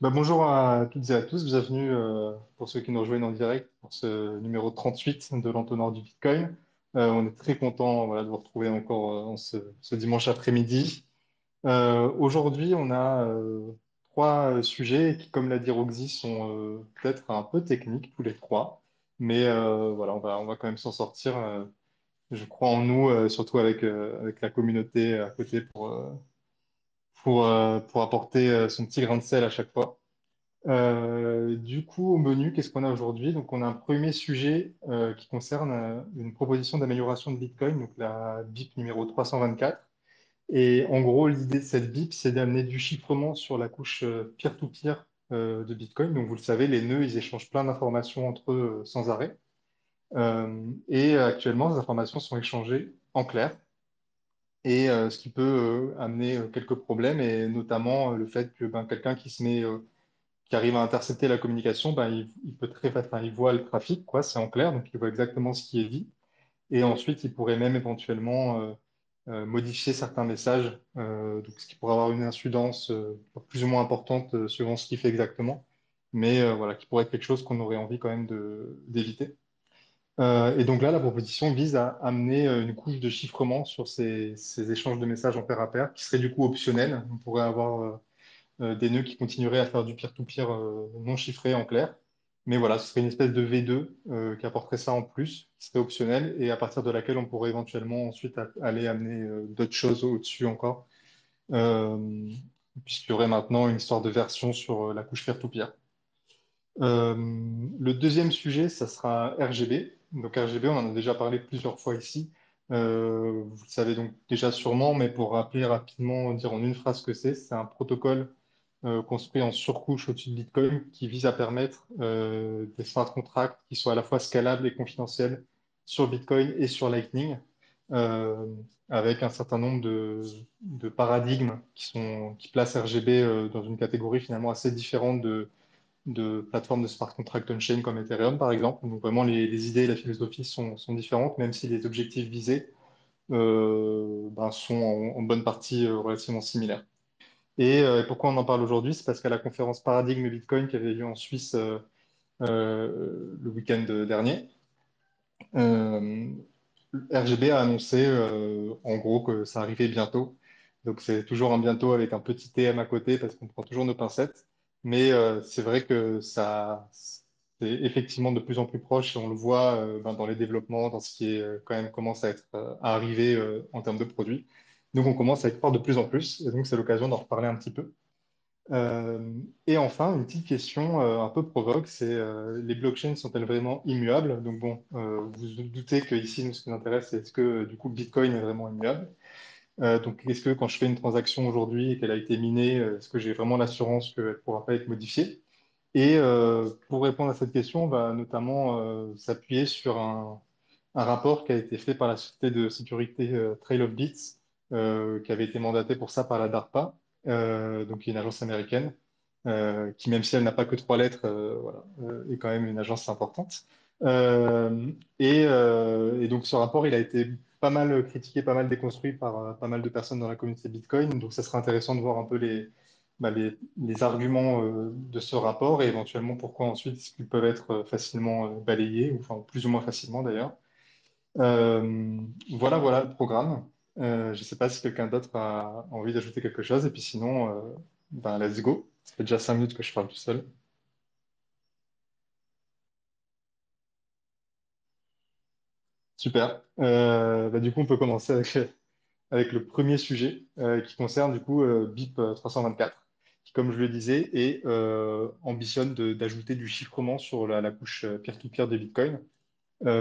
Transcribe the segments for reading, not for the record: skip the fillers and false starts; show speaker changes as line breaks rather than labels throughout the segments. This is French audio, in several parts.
Bonjour à toutes et à tous, bienvenue pour ceux qui nous rejoignent en direct pour ce numéro 38 de l'entonnoir du Bitcoin. On est très content voilà, de vous retrouver encore en ce dimanche après-midi. Aujourd'hui, on a trois sujets qui, comme l'a dit Roxy, sont peut-être un peu techniques tous les trois, mais voilà, on va quand même s'en sortir. Je crois en nous, surtout avec la communauté à côté pour apporter son petit grain de sel à chaque fois. Du coup, au menu, qu'est-ce qu'on a aujourd'hui? Donc, on a un premier sujet qui concerne une proposition d'amélioration de Bitcoin, donc la BIP numéro 324. Et en gros, l'idée de cette BIP, c'est d'amener du chiffrement sur la couche peer-to-peer de Bitcoin. Donc, vous le savez, les nœuds, ils échangent plein d'informations entre eux sans arrêt. Et actuellement, ces informations sont échangées en clair. Et ce qui peut amener quelques problèmes, et notamment le fait que quelqu'un qui arrive à intercepter la communication, il peut enfin, il voit le trafic, quoi, c'est en clair, donc il voit exactement ce qui est dit. Et ensuite, il pourrait même éventuellement modifier certains messages, donc ce qui pourrait avoir une incidence plus ou moins importante selon ce qu'il fait exactement, mais voilà, qui pourrait être quelque chose qu'on aurait envie quand même d'éviter. Et donc là, la proposition vise à amener une couche de chiffrement sur ces échanges de messages en pair à pair, qui serait du coup optionnel. On pourrait avoir des nœuds qui continueraient à faire du peer-to-peer non chiffré en clair. Mais voilà, ce serait une espèce de V2 qui apporterait ça en plus, qui serait optionnel, et à partir de laquelle on pourrait éventuellement ensuite aller amener d'autres choses au-dessus encore, euh, puisqu'il y aurait maintenant une histoire de version sur la couche peer-to-peer. Le deuxième sujet, ça sera RGB. Donc RGB, on en a déjà parlé plusieurs fois ici. Vous le savez donc déjà sûrement, mais pour rappeler rapidement, dire en une phrase ce que c'est un protocole construit en surcouche au-dessus de Bitcoin qui vise à permettre des smart contracts qui soient à la fois scalables et confidentiels sur Bitcoin et sur Lightning, euh, avec un certain nombre de paradigmes qui placent RGB dans une catégorie finalement assez différente de plateformes de smart contract on-chain comme Ethereum, par exemple. Donc vraiment, les idées et la philosophie sont différentes, même si les objectifs visés sont en bonne partie relativement similaires. Et pourquoi on en parle aujourd'hui? C'est parce qu'à la conférence Paradigme Bitcoin qui avait lieu en Suisse le week-end dernier, euh, RGB a annoncé en gros que ça arrivait bientôt. Donc c'est toujours un bientôt avec un petit TM à côté parce qu'on prend toujours nos pincettes. Mais c'est vrai que ça c'est effectivement de plus en plus proche et on le voit dans les développements, dans ce qui est quand même commence à être à arriver en termes de produits. Donc on commence à y croire de plus en plus et donc c'est l'occasion d'en reparler un petit peu. Et enfin, une petite question un peu provoque, c'est les blockchains sont-elles vraiment immuables? Donc bon, vous vous doutez que ici, nous, ce qui nous intéresse, c'est est-ce que du coup Bitcoin est vraiment immuable? Donc est-ce que quand je fais une transaction aujourd'hui et qu'elle a été minée, est-ce que j'ai vraiment l'assurance qu'elle ne pourra pas être modifiée? Et pour répondre à cette question, on va notamment s'appuyer sur un rapport qui a été fait par la société de sécurité Trail of Bits, qui avait été mandatée pour ça par la DARPA, donc qui est une agence américaine, qui même si elle n'a pas que trois lettres, voilà, est quand même une agence importante. Et donc ce rapport, il a été pas mal critiqué, pas mal déconstruit par pas mal de personnes dans la communauté Bitcoin. Donc ça serait intéressant de voir un peu les arguments de ce rapport et éventuellement pourquoi ensuite ils peuvent être facilement balayés, ou enfin plus ou moins facilement d'ailleurs. Voilà le programme. Je ne sais pas si quelqu'un d'autre a envie d'ajouter quelque chose, et puis sinon, let's go. Ça fait déjà 5 minutes que je parle tout seul. Super. Du coup, on peut commencer avec le premier sujet qui concerne du coup BIP 324, qui, comme je le disais, ambitionne d'ajouter du chiffrement sur la couche peer-to-peer de Bitcoin.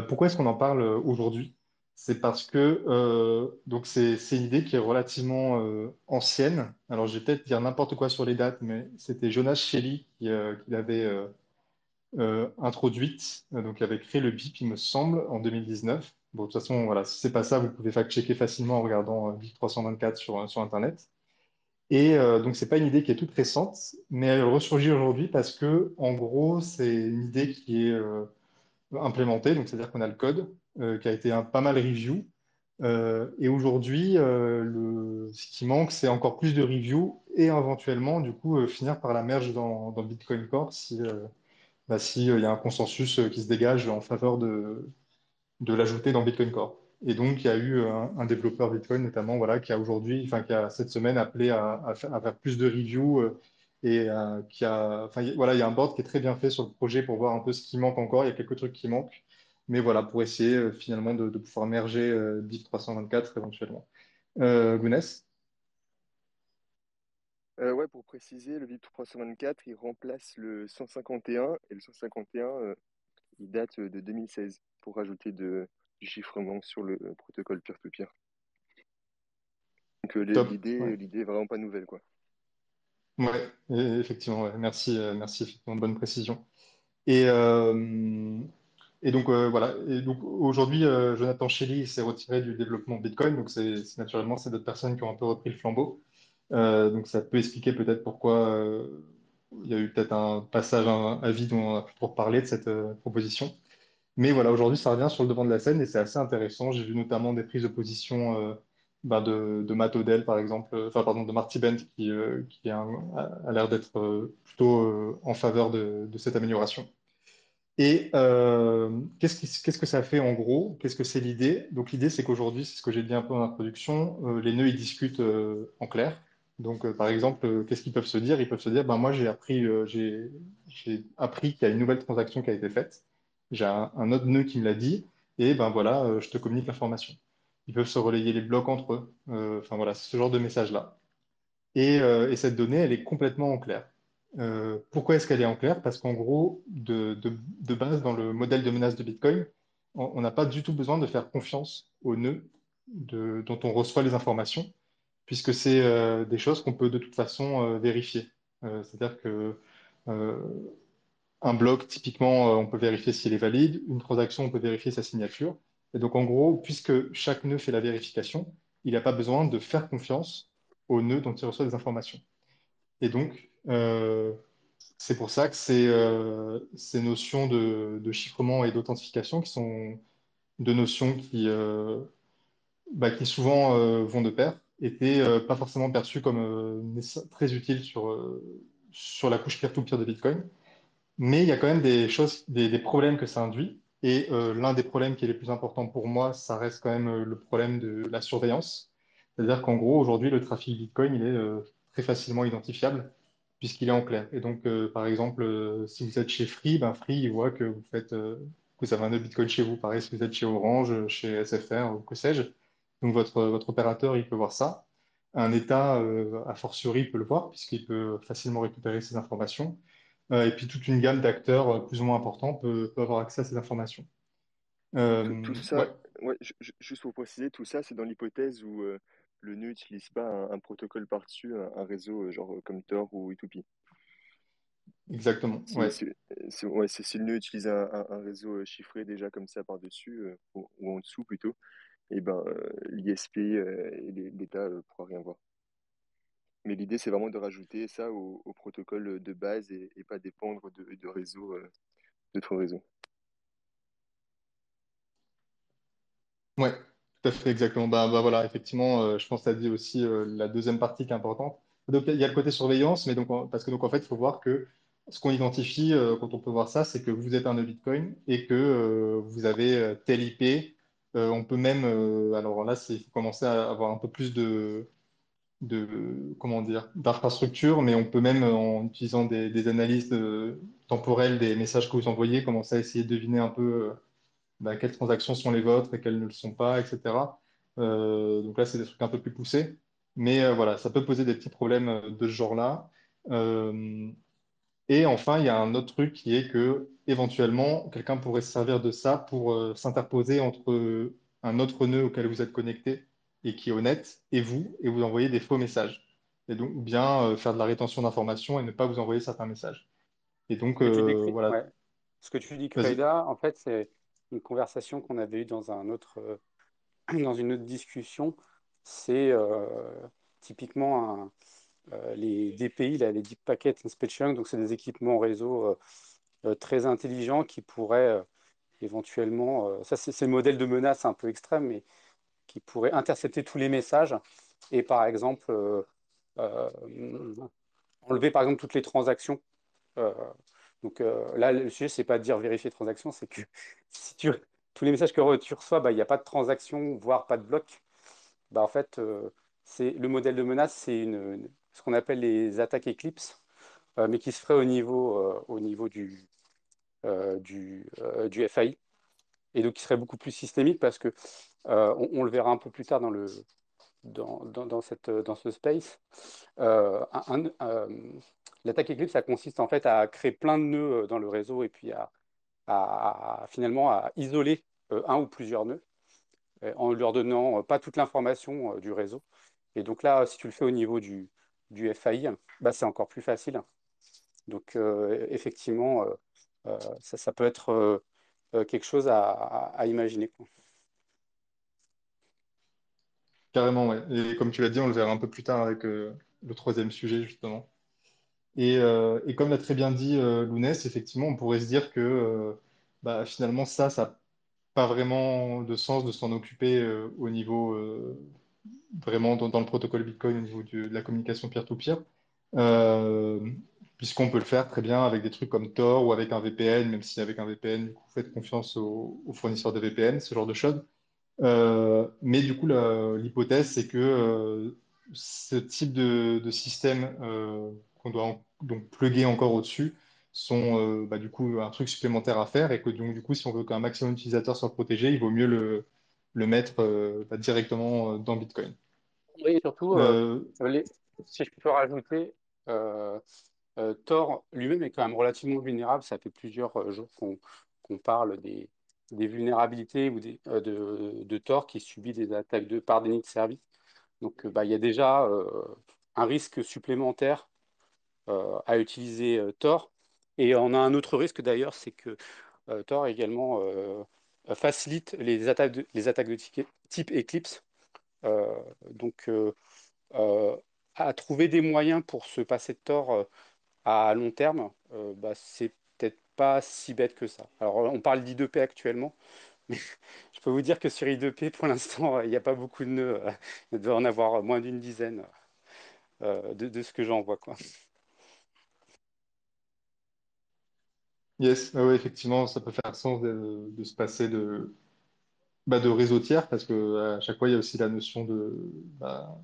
Pourquoi est-ce qu'on en parle aujourd'hui? C'est parce que donc c'est une idée qui est relativement ancienne. Alors je vais peut-être dire n'importe quoi sur les dates, mais c'était Jonas Shelley qui l'avait introduite, donc qui avait créé le BIP, il me semble, en 2019. Bon, de toute façon, voilà, si c'est pas ça, vous pouvez fact-checker facilement en regardant BIP 324 sur Internet. Et donc c'est pas une idée qui est toute récente, mais elle ressurgit aujourd'hui parce que en gros c'est une idée qui est implémenté, donc c'est-à-dire qu'on a le code qui a été pas mal review, Et aujourd'hui, ce qui manque, c'est encore plus de reviews et éventuellement, du coup, finir par la merge dans Bitcoin Core si, il y a un consensus qui se dégage en faveur de l'ajouter dans Bitcoin Core. Et donc, il y a eu un développeur Bitcoin notamment, voilà, qui a aujourd'hui, enfin, qui a cette semaine appelé à faire plus de reviews voilà, il y a un board qui est très bien fait sur le projet pour voir un peu ce qui manque encore. Il y a quelques trucs qui manquent, mais voilà, pour essayer finalement de pouvoir merger BIP 324 éventuellement. Gounès?
Ouais, pour préciser, le VIP 324, il remplace le 151 et le 151, il date de 2016 pour rajouter du chiffrement sur le protocole peer-to-peer. Donc
Top. Ouais,
l'idée est vraiment pas nouvelle, quoi.
ouais, effectivement, ouais. Merci, merci, effectivement, bonne précision. Et, euh, et donc voilà. Et donc aujourd'hui, Jonathan Shelley s'est retiré du développement de Bitcoin. Donc naturellement c'est d'autres personnes qui ont un peu repris le flambeau. Donc ça peut expliquer peut-être pourquoi il y a eu peut-être un passage à vide dont on a plus trop parlé de cette proposition. Mais voilà, aujourd'hui ça revient sur le devant de la scène et c'est assez intéressant. J'ai vu notamment des prises de position de Matt Odell par exemple, enfin pardon de Marty Bent qui a l'air d'être plutôt en faveur de cette amélioration. Et qu'est-ce que ça fait en gros? Qu'est-ce que c'est l'idée? Donc l'idée, c'est qu'aujourd'hui, c'est ce que j'ai dit un peu en introduction, les nœuds, ils discutent en clair. Donc par exemple, qu'est-ce qu'ils peuvent se dire? Ils peuvent se dire, ben moi j'ai appris qu'il y a une nouvelle transaction qui a été faite. J'ai un autre nœud qui me l'a dit, et ben voilà, je te communique l'information. Ils peuvent se relayer les blocs entre eux. Enfin voilà, c'est ce genre de message-là. Et cette donnée, elle est complètement en clair. Pourquoi est-ce qu'elle est en clair? Parce qu'en gros, de base, dans le modèle de menace de Bitcoin, on n'a pas du tout besoin de faire confiance aux nœuds dont on reçoit les informations, puisque c'est des choses qu'on peut de toute façon vérifier. C'est-à-dire que euh, un bloc, typiquement, on peut vérifier s'il est valide. Une transaction, on peut vérifier sa signature. Et donc, en gros, puisque chaque nœud fait la vérification, il n'a pas besoin de faire confiance aux nœuds dont il reçoit des informations. Et donc, c'est pour ça que ces notions de chiffrement et d'authentification qui sont deux notions qui souvent vont de pair, étaient pas forcément perçues comme très utiles sur la couche peer-to-peer de Bitcoin. Mais il y a quand même des choses, des problèmes que ça induit. Et l'un des problèmes qui est les plus importants pour moi, ça reste quand même le problème de la surveillance. C'est-à-dire qu'en gros, aujourd'hui, le trafic Bitcoin, il est très facilement identifiable puisqu'il est en clair. Et donc, par exemple, si vous êtes chez Free, ben Free, il voit que vous avez un nœud Bitcoin chez vous. Pareil, si vous êtes chez Orange, chez SFR, ou que sais-je. Donc, votre opérateur, il peut voir ça. Un État, a fortiori, peut le voir puisqu'il peut facilement récupérer ces informations. Et puis toute une gamme d'acteurs plus ou moins importants peut avoir accès à ces informations.
Tout
Ouais,
ça, ouais, juste pour préciser, tout ça, c'est dans l'hypothèse où le nœud n'utilise pas un protocole par-dessus, un réseau genre comme Tor ou E2P.
exactement.
Si,
Ouais,
si, ouais, si le nœud utilise un réseau chiffré déjà comme ça par-dessus, ou en dessous plutôt, et ben l'ISP et l'État pourra rien voir. Mais l'idée, c'est vraiment de rajouter ça au protocole de base et pas dépendre de réseaux, d'autres réseaux.
ouais, tout à fait, exactement. Voilà, effectivement, je pense que tu as dit aussi la deuxième partie qui est importante. Donc, il y a le côté surveillance, mais parce que donc en fait, il faut voir que ce qu'on identifie quand on peut voir ça, c'est que vous êtes un nœud Bitcoin et que vous avez tel IP. On peut même, alors là, il faut commencer à avoir un peu plus comment dire, d'infrastructure, mais on peut même, en utilisant des analyses temporelles des messages que vous envoyez, commencer à essayer de deviner un peu quelles transactions sont les vôtres et quelles ne le sont pas, etc. Donc là, c'est des trucs un peu plus poussés. Mais voilà, ça peut poser des petits problèmes de ce genre-là. Euh, et enfin, il y a un autre truc qui est que éventuellement, quelqu'un pourrait se servir de ça pour s'interposer entre un autre nœud auquel vous êtes connecté et qui est honnête et vous envoyer des faux messages. Et donc, ou bien faire de la rétention d'informations et ne pas vous envoyer certains messages. Et donc,
Ce que tu décris,
voilà,
ouais. Ce que tu décris
vas-y.
là, en fait, c'est une conversation qu'on avait eue dans un autre, dans une autre discussion. C'est typiquement les DPI, là, les Deep Packet Inspection. Donc, c'est des équipements réseau très intelligents qui pourraient éventuellement, ça c'est le modèle de menace un peu extrême, mais qui pourrait intercepter tous les messages et par exemple euh, enlever par exemple toutes les transactions. Euh, là, le sujet, c'est pas de dire vérifier transactions, c'est que si tous les messages que tu reçois, bah, il n'y a pas de transaction, voire pas de bloc. Bah, en fait, le modèle de menace, c'est ce qu'on appelle les attaques Eclipse, mais qui se ferait au niveau du FAI, et donc qui serait beaucoup plus systémique parce que on le verra un peu plus tard dans ce space. Euh, un- un- euh, L'attaque Eclipse, ça consiste en fait à créer plein de nœuds dans le réseau et puis finalement à isoler un ou plusieurs nœuds en leur donnant pas toute l'information du réseau. Et donc là, si tu le fais au niveau du FAI, bah, c'est encore plus facile. Donc effectivement, ça peut être quelque chose à imaginer, quoi.
Carrément, ouais. Et comme tu l'as dit, on le verra un peu plus tard avec le troisième sujet, justement. Et comme l'a très bien dit Lounès, effectivement, on pourrait se dire que bah, finalement, ça n'a pas vraiment de sens de s'en occuper au niveau vraiment dans le protocole Bitcoin, au niveau de la communication peer-to-peer, euh, puisqu'on peut le faire très bien avec des trucs comme Tor ou avec un VPN, même si avec un VPN, du coup, faites confiance aux fournisseurs de VPN, ce genre de choses. Mais du coup, l'hypothèse, c'est que ce type de système qu'on doit donc plugger encore au-dessus sont bah, du coup un truc supplémentaire à faire et que donc du coup, si on veut qu'un maximum d'utilisateurs soit protégé, il vaut mieux le mettre bah, directement dans Bitcoin.
Oui, et surtout,
Euh,
si je peux rajouter, euh, Thor lui-même est quand même relativement vulnérable. Ça fait plusieurs jours qu'on parle des vulnérabilités de Thor qui subit des attaques par déni de service. Donc, bah, il y a déjà un risque supplémentaire à utiliser Tor. Et on a un autre risque d'ailleurs, c'est que Tor également facilite les attaques de type Eclipse. Euh, donc, euh, à trouver des moyens pour se passer de Tor à long terme, bah, c'est peut-être pas si bête que ça. Alors, on parle d'I2P actuellement, mais je peux vous dire que sur I2P, pour l'instant, il n'y a pas beaucoup de nœuds. Il doit en avoir moins d'une dizaine de ce que j'en vois, quoi.
yes, ouais, effectivement, ça peut faire sens de se passer bah, de réseau tiers parce que à chaque fois, il y a aussi la notion bah,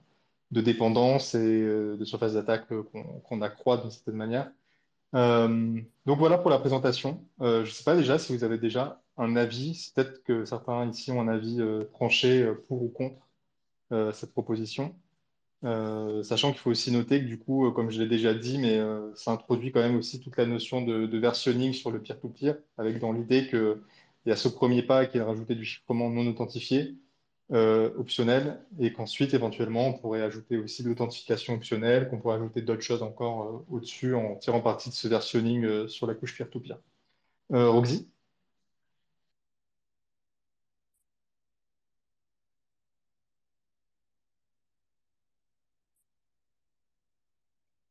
de dépendance et de surface d'attaque qu'on accroît d'une certaine manière. Donc voilà pour la présentation. Je ne sais pas déjà si vous avez déjà un avis. Peut-être que certains ici ont un avis tranché pour ou contre cette proposition. Sachant qu'il faut aussi noter que du coup, comme je l'ai déjà dit, mais ça introduit quand même aussi toute la notion de versionning sur le peer-to-peer, avec dans l'idée qu'il y a ce premier pas qui est de rajouter du chiffrement non authentifié optionnel, et qu'ensuite, éventuellement, on pourrait ajouter aussi de l'authentification optionnelle, qu'on pourrait ajouter d'autres choses encore au-dessus en tirant parti de ce versionning sur la couche peer-to-peer. Roxy?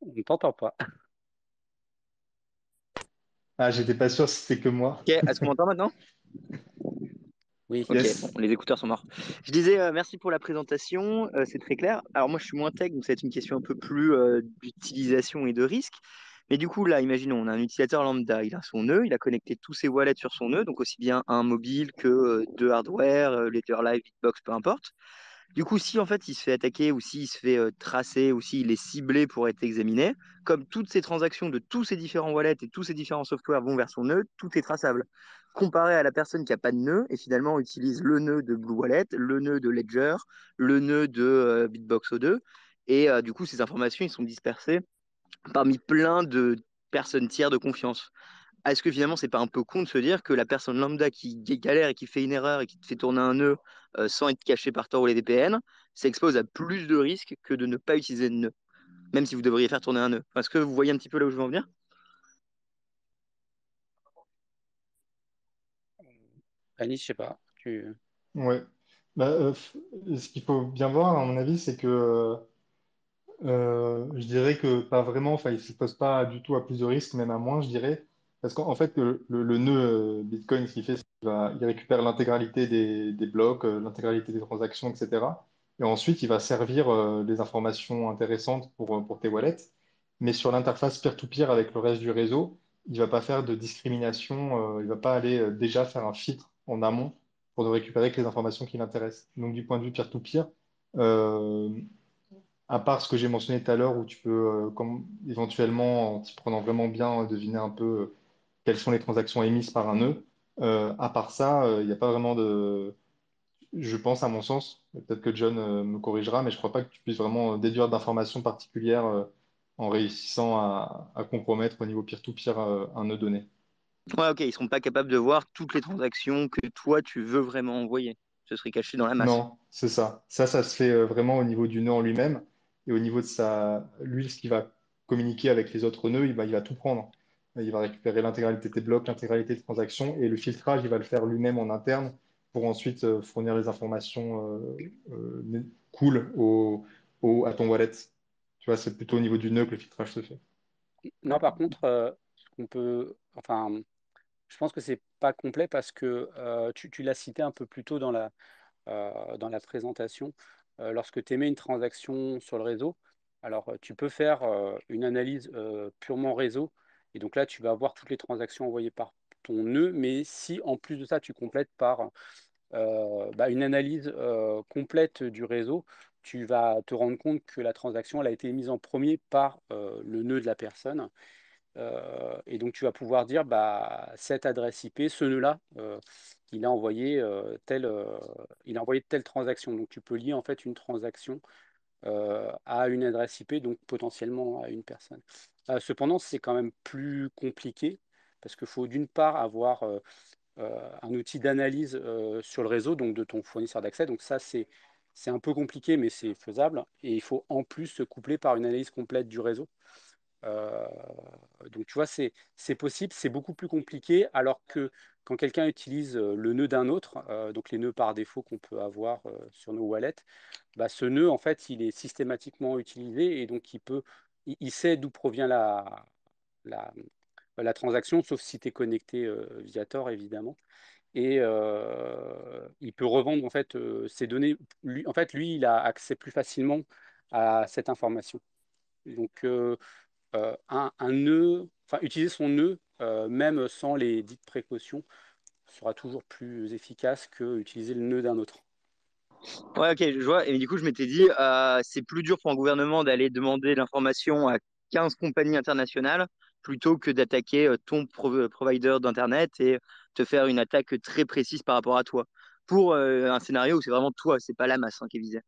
On ne t'entend pas.
Ah, j'étais pas sûr si c'était que moi.
Ok, est-ce qu'on m'entend maintenant?
Oui.
Ok, bon,
Yes.
les écouteurs sont morts. Je disais merci pour la présentation, c'est très clair. Alors moi je suis moins tech, donc c'est une question un peu plus d'utilisation et de risque. Mais du coup là, imaginons, on a un utilisateur lambda, il a son nœud, il a connecté tous ses wallets sur son nœud, donc aussi bien un mobile que deux hardware, Ledger Live, Bitbox, peu importe. Du coup, si en fait il se fait attaquer ou s'il se fait tracer ou s'il est ciblé pour être examiné, comme toutes ces transactions de tous ces différents wallets et tous ces différents softwares vont vers son nœud, tout est traçable. Comparé à la personne qui n'a pas de nœud et finalement utilise le nœud de Blue Wallet, le nœud de Ledger, le nœud de Bitbox O2, et du coup ces informations ils sont dispersées parmi plein de personnes tiers de confiance. Est-ce que finalement, c'est pas un peu con de se dire que la personne lambda qui galère et qui fait une erreur et qui te fait tourner un nœud sans être caché par Tor ou les VPN, s'expose à plus de risques que de ne pas utiliser de nœud, même si vous devriez faire tourner un nœud. Est-ce que vous voyez un petit peu là où je veux en venir?
Alice, je sais pas.
Ouais. Bah, ce qu'il faut bien voir, à mon avis, c'est que je dirais que pas vraiment, enfin, il ne s'expose pas du tout à plus de risques, même à moins, je dirais. Parce qu'en fait, le nœud Bitcoin, ce qu'il fait, c'est il récupère l'intégralité des blocs, l'intégralité des transactions, etc. Et ensuite, il va servir les informations intéressantes pour tes wallets. Mais sur l'interface peer-to-peer avec le reste du réseau, il va pas faire de discrimination, il va pas aller déjà faire un filtre en amont pour ne récupérer que les informations qui l'intéressent. Donc, du point de vue peer-to-peer, euh, à part ce que j'ai mentionné tout à l'heure, où tu peux, éventuellement, en t'y prenant vraiment bien, deviner un peu quelles sont les transactions émises par un nœud. À part ça, il n'y a pas vraiment de... Je pense, à mon sens, et peut-être que John me corrigera, mais je crois pas que tu puisses vraiment déduire d'informations particulières en réussissant à compromettre au niveau peer-to-peer un nœud donné.
Ouais, ok, ils seront pas capables de voir toutes les transactions que toi tu veux vraiment envoyer. Ce serait caché dans la masse.
Non, c'est ça. Ça se fait vraiment au niveau du nœud en lui-même. Et au niveau de lui, ce qu'il va communiquer avec les autres nœuds, il va tout prendre. Il va récupérer l'intégralité des blocs, l'intégralité des transactions, et le filtrage, il va le faire lui-même en interne pour ensuite fournir les informations cool à ton wallet. Tu vois, c'est plutôt au niveau du nœud que le filtrage se fait.
Non, par contre, ce qu'on peut, enfin, je pense que c'est pas complet parce que tu l'as cité un peu plus tôt dans la présentation. Lorsque tu émets une transaction sur le réseau, alors tu peux faire une analyse purement réseau, et donc là, tu vas avoir toutes les transactions envoyées par ton nœud, mais si en plus de ça, tu complètes par une analyse complète du réseau, tu vas te rendre compte que la transaction elle a été émise en premier par le nœud de la personne. Et donc, tu vas pouvoir dire, bah, cette adresse IP, ce nœud-là, il a envoyé il a envoyé telle transaction. Donc, tu peux lier en fait une transaction à une adresse IP, donc potentiellement à une personne. Cependant, c'est quand même plus compliqué parce qu'il faut d'une part avoir un outil d'analyse sur le réseau, donc de ton fournisseur d'accès. Donc ça, c'est un peu compliqué, mais c'est faisable. Et il faut en plus se coupler par une analyse complète du réseau. Euh, donc tu vois, c'est possible, c'est beaucoup plus compliqué, alors que quand quelqu'un utilise le nœud d'un autre, donc les nœuds par défaut qu'on peut avoir sur nos wallets, bah, ce nœud, en fait, il est systématiquement utilisé et donc il sait d'où provient la, la transaction, sauf si tu es connecté via Tor, évidemment. Et il peut revendre en fait ces données. En fait, lui, il a accès plus facilement à cette information. Donc, un nœud, enfin, utiliser son nœud, même sans les dites précautions, sera toujours plus efficace que utiliser le nœud d'un autre.
Ouais, ok, je vois. Et du coup, je m'étais dit, c'est plus dur pour un gouvernement d'aller demander l'information à 15 compagnies internationales plutôt que d'attaquer ton provider d'Internet et te faire une attaque très précise par rapport à toi. Pour un scénario où c'est vraiment toi, c'est pas la masse hein, qui est visée.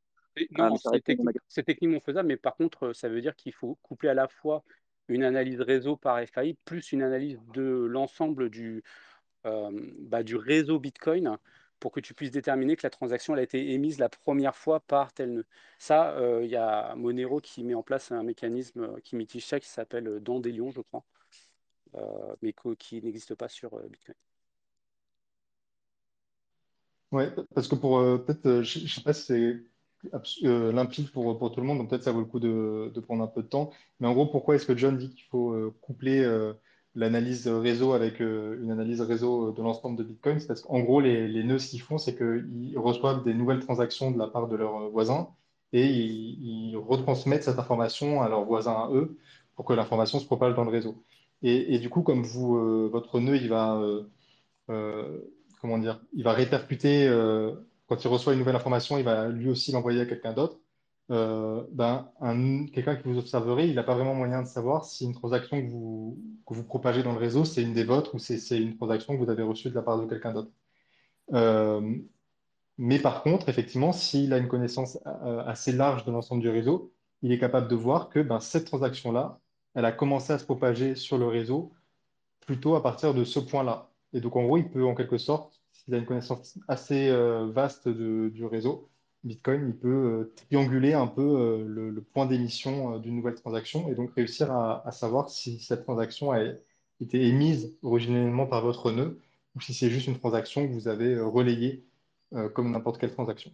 Non,
Mais ça répond à ma question.
c'est techniquement faisable, mais par contre, ça veut dire qu'il faut coupler à la fois une analyse réseau par FAI plus une analyse de l'ensemble du réseau Bitcoin pour que tu puisses déterminer que la transaction elle a été émise la première fois par tel nœud. Ça, il y a Monero qui met en place un mécanisme qui mitige ça, qui s'appelle Dandelion, je crois, mais qui n'existe pas sur Bitcoin.
Ouais, parce que peut-être, je sais pas si c'est limpide pour tout le monde, donc peut-être ça vaut le coup de prendre un peu de temps. Mais en gros, pourquoi est-ce que John dit qu'il faut coupler l'analyse réseau avec une analyse réseau de l'ensemble de Bitcoin? C'est parce qu'en gros, les nœuds, ce qu'ils font, c'est qu'ils reçoivent des nouvelles transactions de la part de leurs voisins et ils retransmettent cette information à leurs voisins à eux pour que l'information se propage dans le réseau. Et du coup, comme votre nœud, il va euh, comment dire, il va répercuter, quand il reçoit une nouvelle information, il va lui aussi l'envoyer à quelqu'un d'autre. Quelqu'un qui vous observerait, il n'a pas vraiment moyen de savoir si une transaction que vous propagez dans le réseau, c'est une des vôtres ou c'est une transaction que vous avez reçue de la part de quelqu'un d'autre. Euh, mais par contre, effectivement, s'il a une connaissance assez large de l'ensemble du réseau, il est capable de voir que cette transaction-là, elle a commencé à se propager sur le réseau plutôt à partir de ce point-là. Et donc, en gros, il peut, en quelque sorte, s'il a une connaissance assez vaste du réseau Bitcoin, il peut trianguler un peu le point d'émission d'une nouvelle transaction et donc réussir à savoir si cette transaction a été émise originellement par votre nœud ou si c'est juste une transaction que vous avez relayée comme n'importe quelle transaction.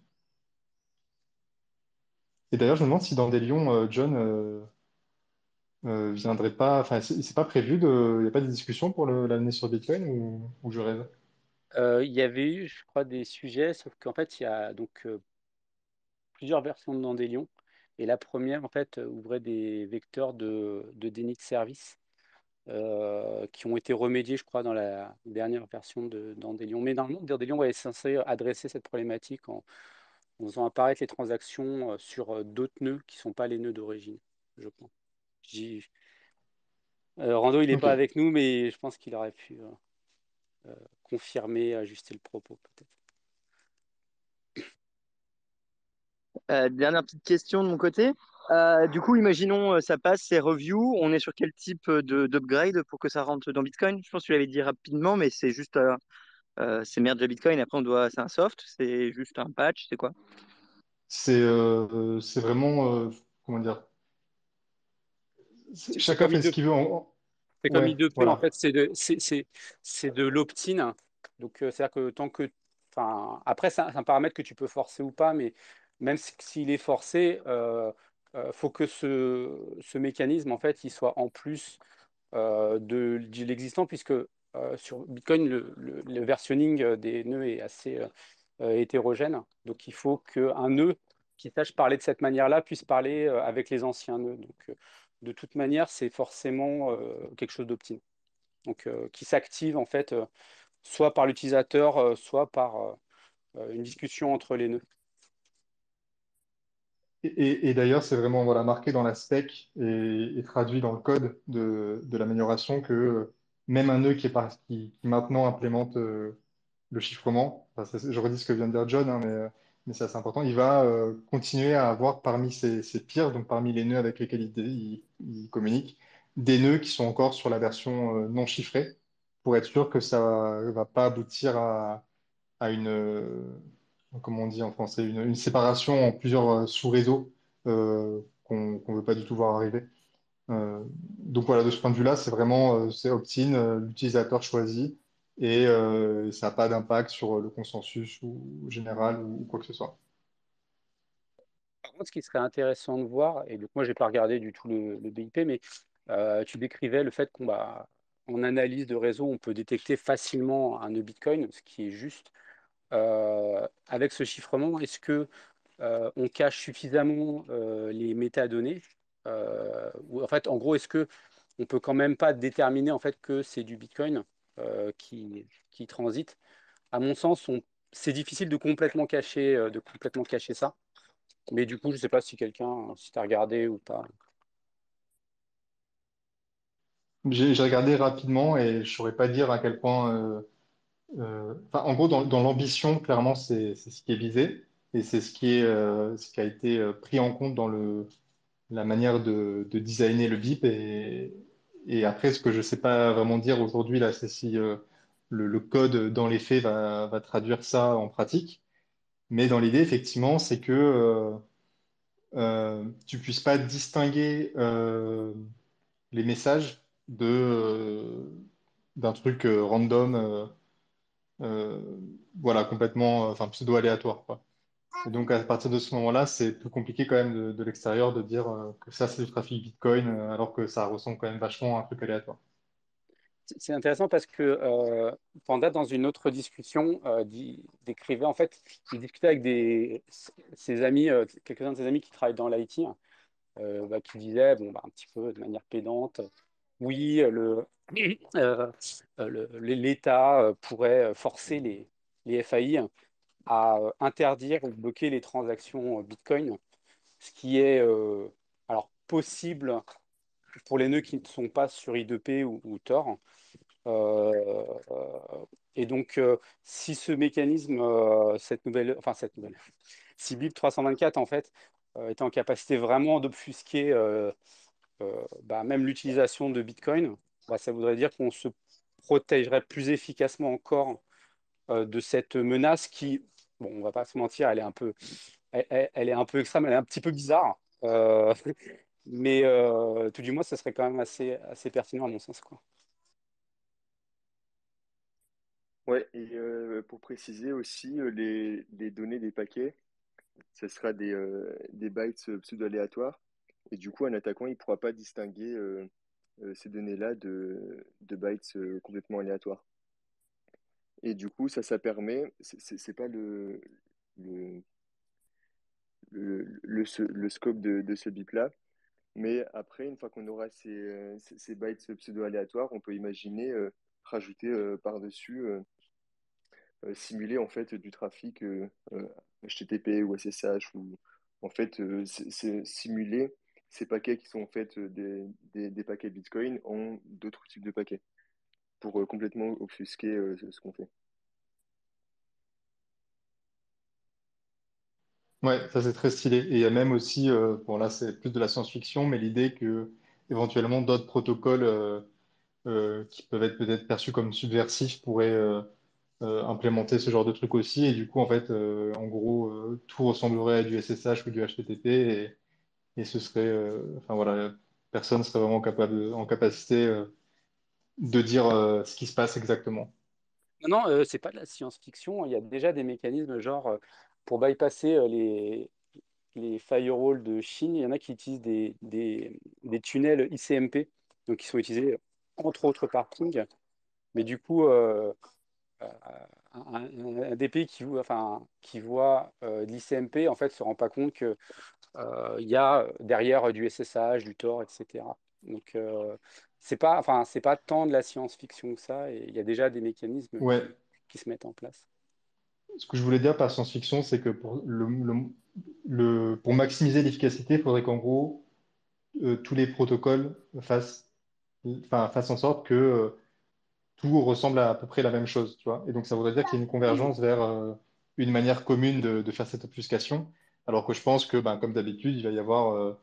Et d'ailleurs, je me demande si dans des lions, John, viendrait pas, enfin, c'est pas prévu il n'y a pas de discussion pour l'amener sur Bitcoin ou je rêve?
Il y avait eu, je crois, des sujets, sauf qu'en fait, il y a donc plusieurs versions de Dandelion. Et la première, en fait, ouvrait des vecteurs de déni de service qui ont été remédiés, je crois, dans la dernière version de Dandelion. Mais normalement, Dandelion ouais, est censé adresser cette problématique en faisant apparaître les transactions sur d'autres nœuds qui ne sont pas les nœuds d'origine, je pense. J'y- Rando, il n'est pas
Ok.
avec nous, mais je pense qu'il aurait pu confirmer, ajuster le propos, peut-être.
Dernière petite question de mon côté. Du coup, imaginons ça passe, c'est review. On est sur quel type d'upgrade pour que ça rentre dans Bitcoin? Je pense que tu l'avais dit rapidement, mais c'est juste c'est merge à Bitcoin. Après, c'est un soft, c'est juste un patch, c'est quoi?
C'est vraiment, comment dire,
C'est
chacun
comme
fait ce
I2P.
qu'il veut.
C'est comme
Ouais,
I2P, en
voilà.
fait, c'est de l'opt-in. Donc, c'est-à-dire que tant que. Enfin, après, c'est un paramètre que tu peux forcer ou pas, mais même s'il est forcé, faut que ce mécanisme, en fait, il soit en plus de l'existant, puisque sur Bitcoin, le versionning des nœuds est assez hétérogène. Donc, il faut qu'un nœud qui sache parler de cette manière-là puisse parler avec les anciens nœuds. Donc, de toute manière, c'est forcément quelque chose d'opt-in. Donc, qui s'active en fait soit par l'utilisateur, soit par une discussion entre les nœuds.
Et d'ailleurs, c'est vraiment voilà, marqué dans la spec et traduit dans le code de l'amélioration que même un nœud qui maintenant implémente le chiffrement, enfin, je redis ce que vient de dire John, hein, mais c'est assez important, il va continuer à avoir parmi ses peers, donc parmi les nœuds avec lesquels il communique, des nœuds qui sont encore sur la version non chiffrée, pour être sûr que ça va pas aboutir à comment on dit en français, une séparation en plusieurs sous-réseaux qu'on veut pas du tout voir arriver. Donc voilà, de ce point de vue-là, c'est vraiment c'est opt-in, l'utilisateur choisit et ça n'a pas d'impact sur le consensus ou général ou quoi que ce soit.
Par contre, ce qui serait intéressant de voir, et donc moi, j'ai pas regardé du tout le BIP, mais tu décrivais le fait en analyse de réseau, on peut détecter facilement un nœud Bitcoin, ce qui est juste. Avec ce chiffrement, est-ce que on cache suffisamment les métadonnées ou en fait, en gros, est-ce que on peut quand même pas déterminer en fait que c'est du Bitcoin qui transite? À mon sens, c'est difficile de complètement cacher ça. Mais du coup, je sais pas si tu as regardé ou pas.
J'ai regardé rapidement et je saurais pas dire à quel point. Enfin, en gros, dans l'ambition, clairement, c'est ce qui est visé et c'est ce qui a été pris en compte dans la manière de designer le BIP. Et après, ce que je sais pas vraiment dire aujourd'hui, là, c'est si le code, dans les faits, va traduire ça en pratique. Mais dans l'idée, effectivement, c'est que tu puisses pas distinguer les messages d'un truc random, voilà, complètement, enfin, pseudo-aléatoire, quoi. Et donc, à partir de ce moment-là, c'est plus compliqué quand même de l'extérieur de dire que ça, c'est du trafic Bitcoin, alors que ça ressemble quand même vachement à un truc aléatoire.
C'est intéressant parce que Panda, dans une autre discussion, décrivait, en fait, il discutait avec ses amis, quelques-uns de ses amis qui travaillent dans l'IT, qui disaient, bon, un petit peu de manière pédante, oui, l'État pourrait forcer les FAI à interdire ou bloquer les transactions Bitcoin, ce qui est alors possible pour les nœuds qui ne sont pas sur I2P ou Tor. Et donc, si ce mécanisme, si BIP 324 en fait était en capacité vraiment d'obfusquer même l'utilisation de Bitcoin, ça voudrait dire qu'on se protégerait plus efficacement encore de cette menace qui, bon, on va pas se mentir, elle est un peu extrême, elle est un petit peu bizarre. Mais tout du moins, ce serait quand même assez pertinent à mon sens, quoi.
Ouais, et pour préciser aussi, les données des paquets, ce sera des bytes pseudo-aléatoires. Et du coup, un attaquant, il ne pourra pas distinguer ces données-là de bytes complètement aléatoires. Et du coup, ça permet, c'est pas le, le scope de ce BIP-là, mais après, une fois qu'on aura ces bytes pseudo-aléatoires, on peut imaginer rajouter par-dessus, simuler en fait du trafic HTTP ou SSH, ou en fait c'est simuler ces paquets qui sont en fait des paquets Bitcoin en d'autres types de paquets pour complètement obfusquer ce qu'on fait.
Ouais, ça c'est très stylé. Et il y a même aussi, bon là c'est plus de la science-fiction, mais l'idée que éventuellement d'autres protocoles qui peuvent être peut-être perçus comme subversifs pourraient implémenter ce genre de truc aussi. Et du coup, en fait, en gros, tout ressemblerait à du SSH ou du HTTP et ce serait, enfin voilà, personne serait vraiment capable, en capacité de dire ce qui se passe exactement.
Non, non, c'est pas de la science-fiction. Il y a déjà des mécanismes, genre, pour bypasser les firewalls de Chine, il y en a qui utilisent des tunnels ICMP, donc qui sont utilisés entre autres parkings. Mais du coup, des pays qui voit de l'ICMP, en fait, se rend pas compte que il y a derrière du SSH, du Tor, etc. Donc, c'est pas tant de la science-fiction que ça, et il y a déjà des mécanismes
Ouais,
qui se mettent en place.
ce que je voulais dire par science-fiction, c'est que pour pour maximiser l'efficacité, il faudrait qu'en gros, tous les protocoles fassent en sorte que tout ressemble à peu près la même chose, tu vois. Et donc, ça voudrait dire qu'il y a une convergence vers une manière commune de faire cette obfuscation. Alors que je pense que, ben, comme d'habitude, il va y avoir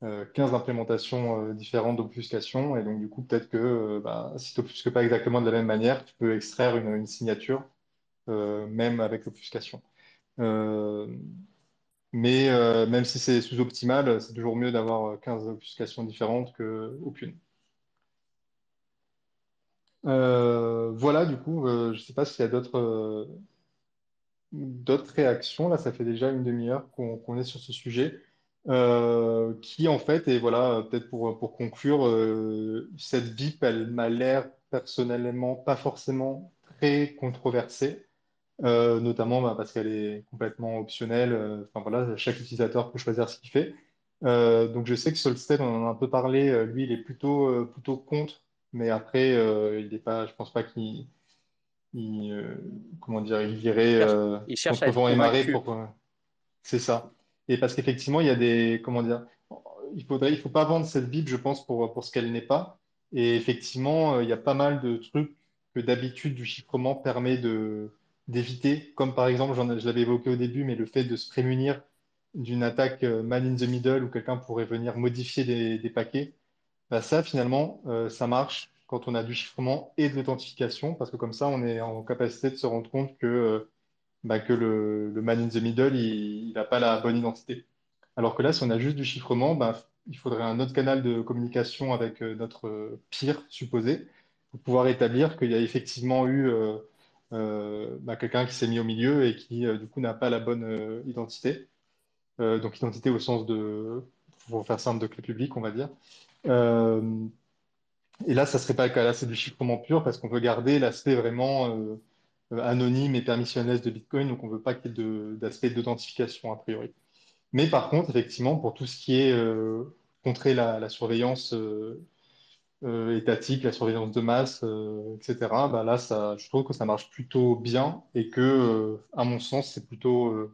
15 implémentations différentes d'obfuscation. Et donc, du coup, peut-être que ben, si tu n'obfusques pas exactement de la même manière, tu peux extraire une signature, même avec l'obfuscation. Euh, mais même si c'est sous-optimal, c'est toujours mieux d'avoir 15 obfuscations différentes que aucune. Voilà, du coup, je sais pas s'il y a d'autres réactions. Là, ça fait déjà une demi-heure qu'on est sur ce sujet. Qui en fait, et voilà, peut-être pour conclure, cette VIP, elle m'a l'air personnellement pas forcément très controversée, notamment bah, parce qu'elle est complètement optionnelle. Enfin voilà, chaque utilisateur peut choisir ce qu'il fait. Donc je sais que Solstead, on en a un peu parlé, lui, il est plutôt contre, mais après, il est pas, je pense pas comment dire, il irait
Il cherche à
contre
être
vent et marée
convaincu.
pour. C'est ça. Et parce qu'effectivement, il y a des, comment dire, il faut pas vendre cette Bible, je pense, pour ce qu'elle n'est pas. Et effectivement, il y a pas mal de trucs que d'habitude du chiffrement permet d'éviter, comme par exemple, je l'avais évoqué au début, mais le fait de se prémunir d'une attaque man in the middle où quelqu'un pourrait venir modifier des paquets. Bah ça, finalement, ça marche quand on a du chiffrement et de l'authentification, parce que comme ça, on est en capacité de se rendre compte que le man in the middle, il n'a pas la bonne identité. Alors que là, si on a juste du chiffrement, bah, il faudrait un autre canal de communication avec notre peer supposé pour pouvoir établir qu'il y a effectivement eu bah, quelqu'un qui s'est mis au milieu et qui, du coup, n'a pas la bonne identité. Donc, identité au sens de, pour faire simple, de clé publique, on va dire. Euh, et là, ça serait pas le cas. Là, c'est du chiffrement pur parce qu'on veut garder l'aspect vraiment anonyme et permissionnel de Bitcoin. Donc, on veut pas qu'il y ait d'aspect d'authentification a priori. Mais par contre, effectivement, pour tout ce qui est contrer la surveillance étatique, la surveillance de masse, etc., bah là, je trouve que ça marche plutôt bien et que, à mon sens, c'est plutôt,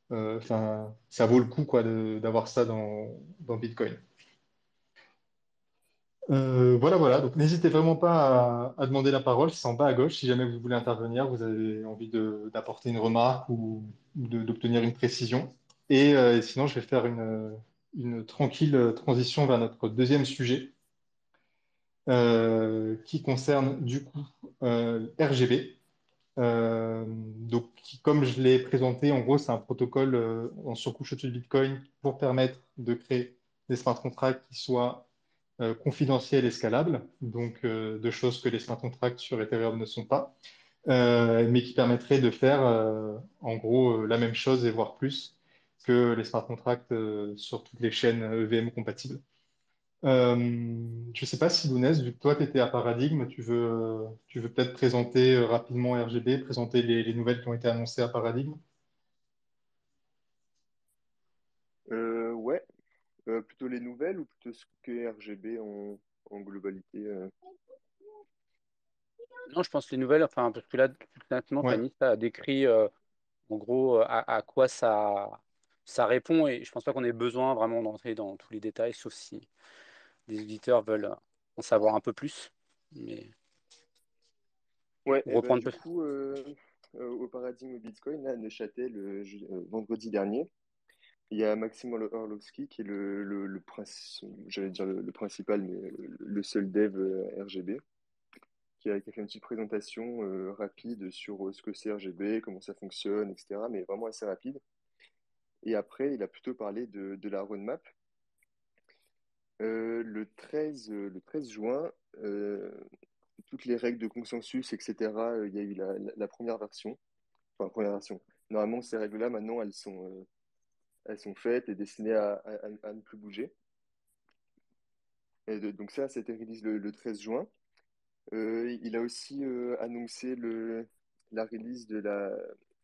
ça vaut le coup quoi, d'avoir ça dans Bitcoin. Voilà, voilà. Donc, n'hésitez vraiment pas à demander la parole. C'est en bas à gauche. Si jamais vous voulez intervenir, vous avez envie d'apporter une remarque ou d'obtenir une précision. Et sinon, je vais faire une tranquille transition vers notre deuxième sujet, qui concerne du coup RGB. Donc, comme je l'ai présenté, en gros, c'est un protocole en surcouche au-dessus de Bitcoin pour permettre de créer des smart contracts qui soient confidentiels et scalables, donc deux choses que les smart contracts sur Ethereum ne sont pas, mais qui permettraient de faire en gros la même chose et voire plus. que les smart contracts sur toutes les chaînes EVM compatibles. Je ne sais pas si Lounès, vu que toi tu étais à Paradigme, tu veux peut-être présenter rapidement RGB, présenter les nouvelles qui ont été annoncées à Paradigme.
Ouais, plutôt les nouvelles ou plutôt ce qu'est RGB en globalité
Non, je pense les nouvelles, enfin, parce que là, maintenant,
Ouais,
Tanis a décrit en gros à quoi ça répond, et je pense pas qu'on ait besoin vraiment d'entrer dans tous les détails, sauf si les auditeurs veulent en savoir un peu plus. Mais
Ouais,
pour
et ben
reprendre
du coup, au Paradigme Bitcoin, là, à Neuchâtel, vendredi dernier, il y a Maxime Orlovski qui est j'allais dire le principal, mais le seul dev RGB, qui a fait une petite présentation rapide sur ce que c'est RGB, comment ça fonctionne, etc. Mais vraiment assez rapide. Et après, il a plutôt parlé de la roadmap. Le 13 juin, toutes les règles de consensus, etc., il y a eu la première version. Enfin, première version. Normalement, ces règles-là, maintenant, elles sont faites et destinées à ne plus bouger. Donc ça, c'était release le 13 juin. Il a aussi annoncé la release de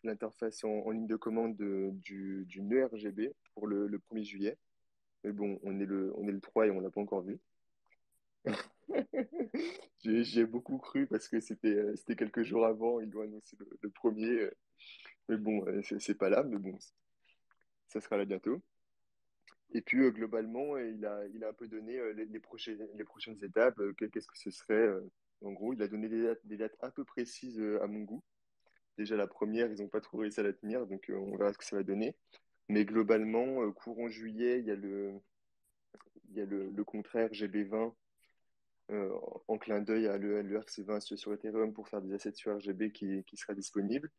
l'interface en ligne de commande du nœud RGB pour le 1er juillet. Mais bon, on est le 3 et on l'a pas encore vu. J'y ai beaucoup cru parce que c'était quelques jours avant, il doit annoncer le premier. Mais bon, c'est pas là, mais bon, ça sera là bientôt. Et puis globalement, il a un peu donné les prochaines étapes, qu'est-ce que ce serait. En gros, il a donné des dates un peu précises à mon goût. Déjà la première, ils n'ont pas trop réussi à la tenir, donc on verra ce que ça va donner. Mais globalement, courant juillet, il y a le contraire GB20 en clin d'œil à l'ERC20 sur Ethereum pour faire des assets sur RGB qui sera disponible.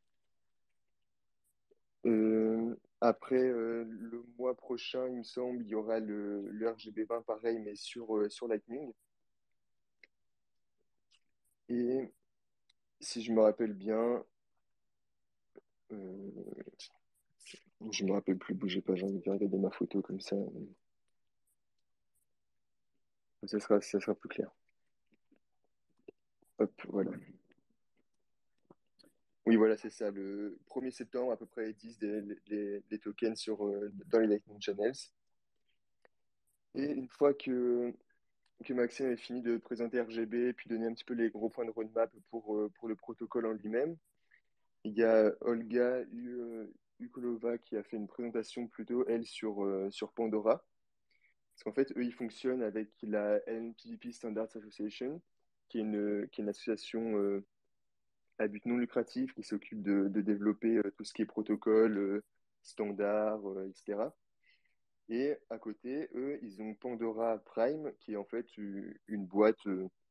Après, le mois prochain, il me semble, il y aura le RGB20 pareil, mais sur Lightning. Et si je me rappelle bien, euh, je me rappelle plus, bougez pas, j'ai envie de regarder ma photo comme ça sera plus clair. Hop, voilà. Oui, voilà, c'est ça. Le 1er septembre, à peu près, ils disent les tokens dans les Lightning Channels. Et une fois que Maxime ait fini de présenter RGB, puis donner un petit peu les gros points de roadmap pour le protocole en lui-même, il y a Olga Ukolova qui a fait une présentation plutôt, elle, sur Pandora. Parce qu'en fait, eux, ils fonctionnent avec la NPDP Standards Association, qui est une association à but non lucratif qui s'occupe de développer tout ce qui est protocole, standard, etc. Et à côté, eux, ils ont Pandora Prime, qui est en fait une boîte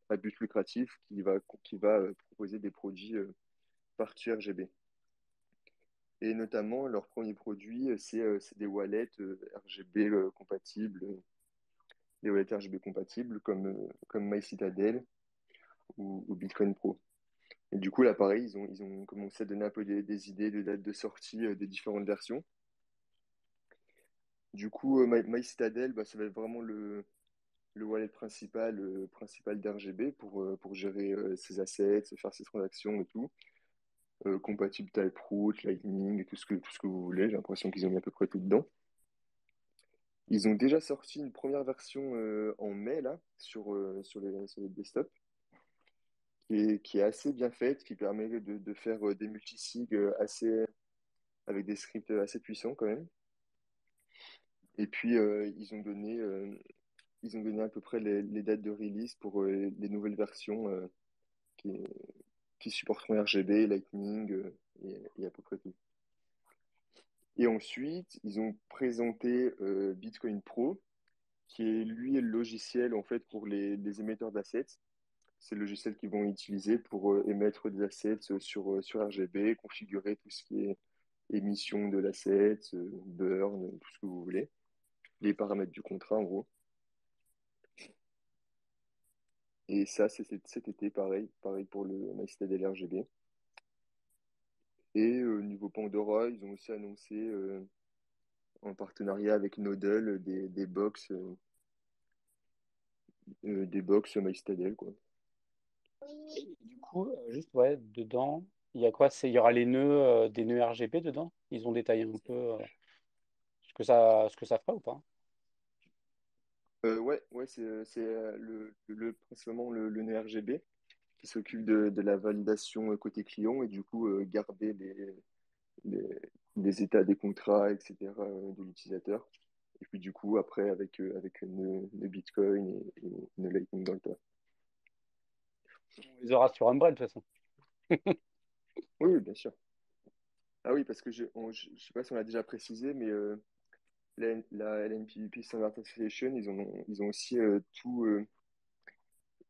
à but lucratif qui va proposer des produits partie RGB. Et notamment, leur premier produit, c'est des wallets RGB compatibles, des wallets RGB compatibles comme MyCitadel ou Bitcoin Pro. Et du coup, là, pareil, ils ont commencé à donner un peu des idées de dates de sortie des différentes versions. Du coup, MyCitadel, bah, ça va être vraiment le wallet principal d'RGB pour gérer ses assets, faire ses transactions et tout. Compatible Taproot, Lightning, et tout ce que vous voulez. J'ai l'impression qu'ils ont mis à peu près tout dedans. Ils ont déjà sorti une première version en mai, là, sur les desktops, qui est assez bien faite, qui permet de faire des multisigs avec des scripts assez puissants quand même. Et puis, ils ont donné à peu près les dates de release pour les nouvelles versions qui, qui supporteront RGB, Lightning et à peu près tout. Et ensuite, ils ont présenté Bitcoin Pro, qui est lui le logiciel en fait pour les émetteurs d'assets. C'est le logiciel qu'ils vont utiliser pour émettre des assets sur RGB, configurer tout ce qui est émission de l'asset, burn, tout ce que vous voulez, les paramètres du contrat en gros. Et ça, c'est cet été, pareil pour le MyCitadel RGB. Et niveau Pandora, ils ont aussi annoncé en partenariat avec Nodle des box MyCitadel, quoi.
Et du coup, juste, ouais, dedans, il y a quoi? Il y aura les nœuds, des nœuds RGB dedans? Ils ont détaillé un peu ce que ça fera ou pas?
Ouais, c'est principalement le nœud RGB qui s'occupe de la validation côté client et du coup garder les, les états des contrats, etc. De l'utilisateur. Et puis du coup, après, avec le Bitcoin et le Lightning dans le tas.
On les aura sur Umbrel, de toute façon.
Oui, oui, bien sûr. Ah oui, parce que je sais pas si on l'a déjà précisé, mais la LNPP Standard Association, ils ont aussi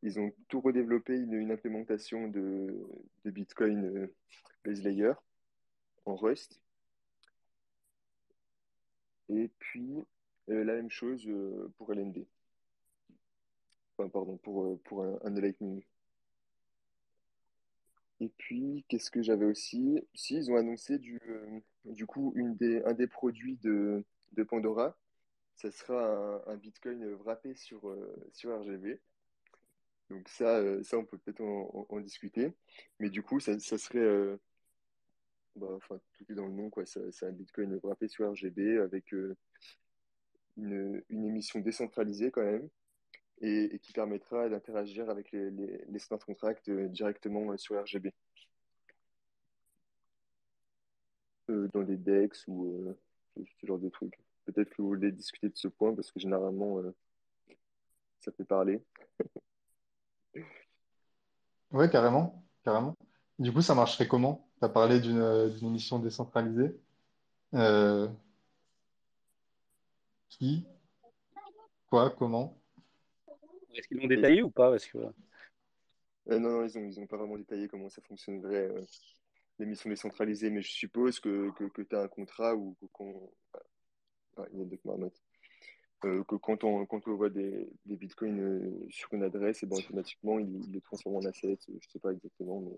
ils ont tout redéveloppé une implémentation de Bitcoin Base Layer en Rust. Et puis, la même chose pour LND. Enfin, pardon, pour un Lightning. Et puis, qu'est-ce que j'avais aussi? Si, ils ont annoncé du coup un des produits de Pandora. Ça sera un Bitcoin wrappé sur RGB. Donc ça on peut peut-être en discuter. Mais du coup, ça serait, bah, enfin, tout est dans le nom, quoi. C'est un Bitcoin wrappé sur RGB avec une émission décentralisée quand même et qui permettra d'interagir avec les smart contracts directement sur RGB, dans des DEX ou ce genre de trucs. Peut-être que vous voulez discuter de ce point parce que généralement, ça fait parler.
Ouais, carrément, carrément. Du coup, ça marcherait comment? Tu as parlé d'une émission décentralisée. Euh, qui, quoi, comment?
Est-ce qu'ils l'ont
Et,
détaillé ou pas? Parce que
non, non, ils ont pas vraiment détaillé comment ça fonctionnerait, l'émission décentralisée, mais je suppose que tu as un contrat ou qu'on. Ah, il y a deux marmottes. Que quand on voit des bitcoins sur une adresse, et ben automatiquement, il les transforme en assets. Je sais pas exactement, mais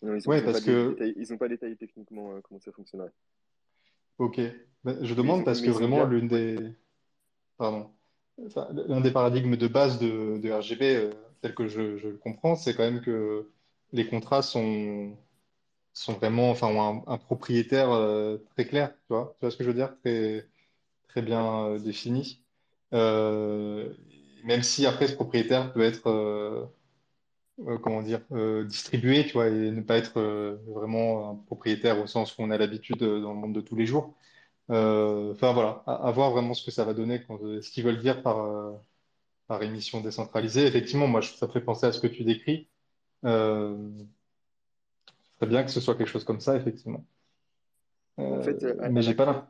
non,
Ouais,
ils ont pas
parce que,
détaillé, ils ont pas détaillé techniquement comment ça fonctionnerait.
ok. Ben, je
Mais
demande parce que
ils ont
vraiment,
bien. Ouais.
pardon, enfin, l'un des paradigmes de base de RGB, tel que je le comprends, c'est quand même que les contrats sont vraiment, enfin, ont un propriétaire très clair, tu vois ce que je veux dire, très, très
Ouais.
bien défini. Euh, Même si après ce propriétaire peut être, comment dire, distribué, tu vois, et ne pas être vraiment un propriétaire au sens où on a l'habitude dans le monde de tous les jours. Enfin voilà, à voir vraiment ce que ça va donner, ce qu'ils veulent dire par émission décentralisée. Effectivement, moi, ça me fait penser à ce que tu décris. Ce serait bien que ce soit quelque chose comme ça, effectivement.
En fait,
Mais j'ai pas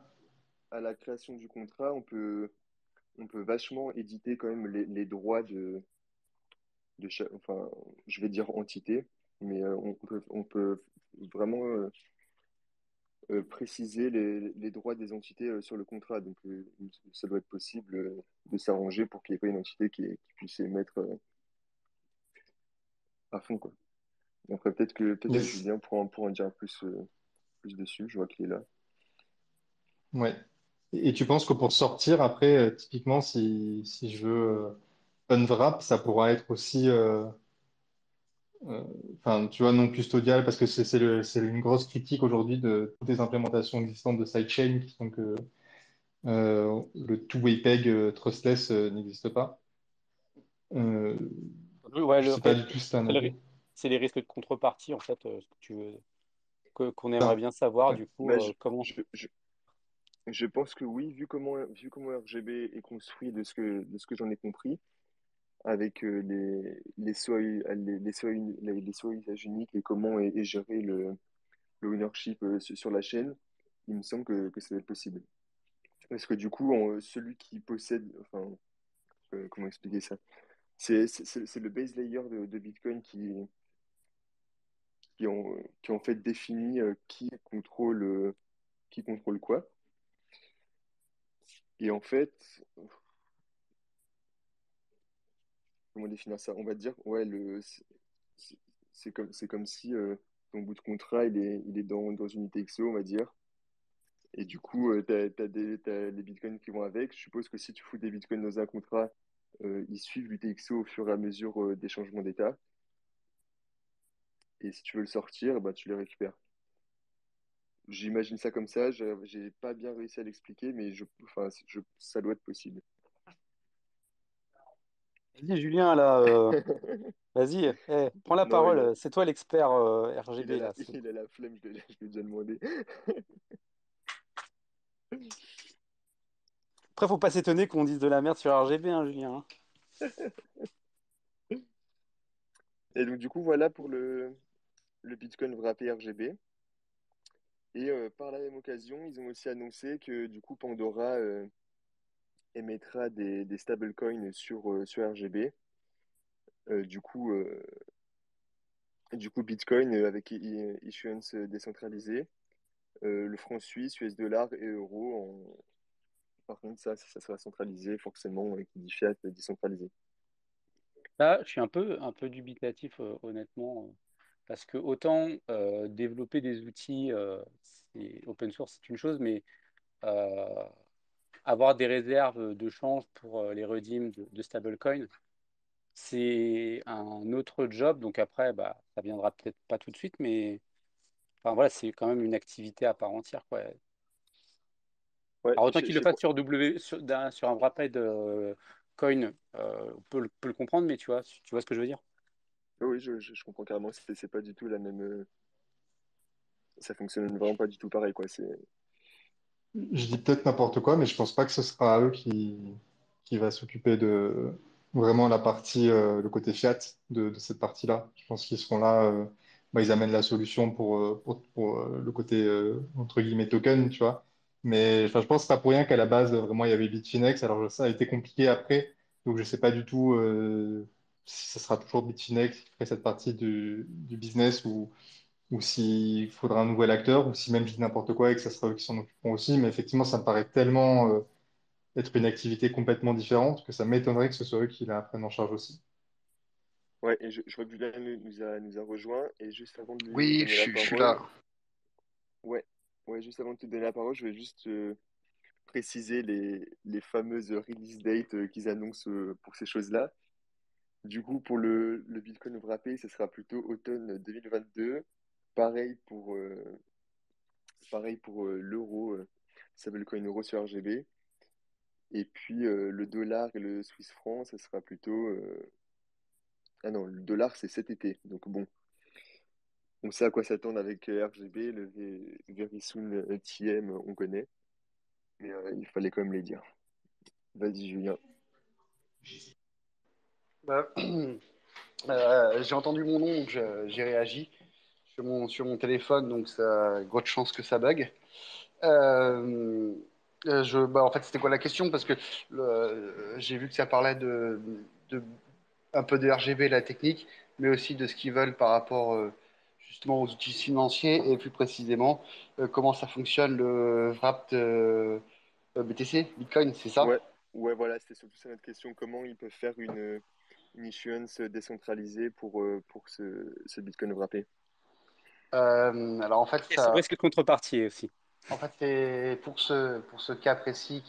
à la création du contrat, on peut vachement éditer quand même les droits de chaque, enfin, je vais dire entité, mais on peut vraiment préciser les droits des entités sur le contrat. Donc, ça doit être possible de s'arranger pour qu'il n'y ait pas une entité qui puisse les mettre à fond, quoi. Et après, peut-être que
Yes.
Julien pourra en dire plus dessus. Je vois qu'il est là.
Ouais. Et tu penses que pour sortir, après, typiquement, si je veux unwrap, ça pourra être aussi, euh, enfin, tu vois, non custodial, parce que c'est une grosse critique aujourd'hui de toutes les implémentations existantes de sidechain qui sont que le two-way peg trustless n'existe pas. Euh,
ouais,
je sais pas du tout si tu as un
c'est le
avis.
c'est les risques de contrepartie, en fait, ce que tu veux, qu'on aimerait
Ça.
bien savoir,
Ouais.
du coup,
Bah,
comment.
je pense que oui, vu comment RGB est construit de ce que j'en ai compris, avec les soi usages uniques et comment est géré le ownership sur la chaîne, il me semble que ça va être possible. Parce que du coup, celui qui possède, enfin, comment expliquer ça? C'est le base layer de Bitcoin qui en fait définit qui contrôle quoi. Et en fait, comment définir ça? On va dire, ouais, c'est c'est comme si ton bout de contrat, il est dans une UTXO, on va dire. Et du coup, t'as les bitcoins qui vont avec. Je suppose que si tu fous des bitcoins dans un contrat, ils suivent l'UTXO au fur et à mesure des changements d'état. Et si tu veux le sortir, bah, tu les récupères. J'imagine ça comme ça. J'ai pas bien réussi à l'expliquer, mais enfin, ça doit être possible.
Vas-y, Julien, là, vas-y, prends la
Non,
parole. C'est toi l'expert
il a
RGB, là.
il a la flemme, je lui ai déjà demandé.
Après, faut pas s'étonner qu'on dise de la merde sur RGB, hein, Julien, hein.
Et donc, du coup, voilà pour le Bitcoin wrappé RGB. Et par la même occasion, ils ont aussi annoncé que du coup, Pandora émettra des stablecoins sur RGB. Euh, du coup, euh, du coup, Bitcoin avec issuance décentralisée, le franc suisse, US dollar et euro. Par contre, ça sera centralisé forcément, qui dit fiat décentralisé.
Là, je suis un peu dubitatif, honnêtement, parce que autant développer des outils, c'est open source, c'est une chose, mais euh, avoir des réserves de change pour les redeems de stablecoin, c'est un autre job. Donc après, bah, ça viendra peut-être pas tout de suite, mais enfin, voilà, c'est quand même une activité à part entière, quoi.
Ouais,
Alors autant qu'il le fasse sur sur un wrapped coin, on peut le comprendre, mais tu vois ce que je veux dire?
oui, je comprends carrément. C'est pas du tout la même. Ça fonctionne vraiment pas du tout pareil, quoi.
Je dis peut-être n'importe quoi, mais je pense pas que ce sera eux qui va s'occuper de vraiment la partie, le côté fiat de cette partie-là. Je pense qu'ils seront là, bah, ils amènent la solution pour le côté, entre guillemets, token, tu vois. Mais enfin, je pense que c'est pas pour rien qu'à la base, vraiment, il y avait Bitfinex. Alors ça a été compliqué après, donc je sais pas du tout si ce sera toujours Bitfinex qui ferait cette partie du business ou s'il faudra un nouvel acteur, ou si même je dis n'importe quoi et que ça sera eux qui s'en occuperont aussi. Mais effectivement, ça me paraît tellement être une activité complètement différente que ça m'étonnerait que ce soit eux qui la prennent en charge aussi.
Ouais, et je vois que Julien nous a rejoint. Et juste avant de lui
Oui,
donner la
je suis là.
parole, ouais, ouais, juste avant de te donner la parole, je vais juste préciser les fameuses release dates qu'ils annoncent pour ces choses-là. Du coup, pour le Bitcoin wrappé, ce sera plutôt automne 2022. Pareil pareil pour l'euro, stablecoin euro sur RGB. Et puis le dollar et le Swiss franc, ça sera plutôt. Ah non, le dollar, c'est cet été. Donc bon, on sait à quoi s'attendre avec RGB, Very Soon TM, on connaît. Mais il fallait quand même les dire. Vas-y, Julien.
Bah, j'ai entendu mon nom, donc j'ai réagi sur mon téléphone, donc ça, grosse chance que ça bug. Euh, en fait, c'était quoi la question? Parce que j'ai vu que ça parlait de un peu de RGB, la technique, mais aussi de ce qu'ils veulent par rapport justement aux outils financiers et plus précisément comment ça fonctionne le wrap BTC, Bitcoin, c'est ça?
Ouais, ouais, voilà, c'était surtout ça notre question. Comment ils peuvent faire une issuance décentralisée pour ce Bitcoin wrappé?
Alors en fait,
Et son risque de contrepartie aussi.
c'est pour ce cas précis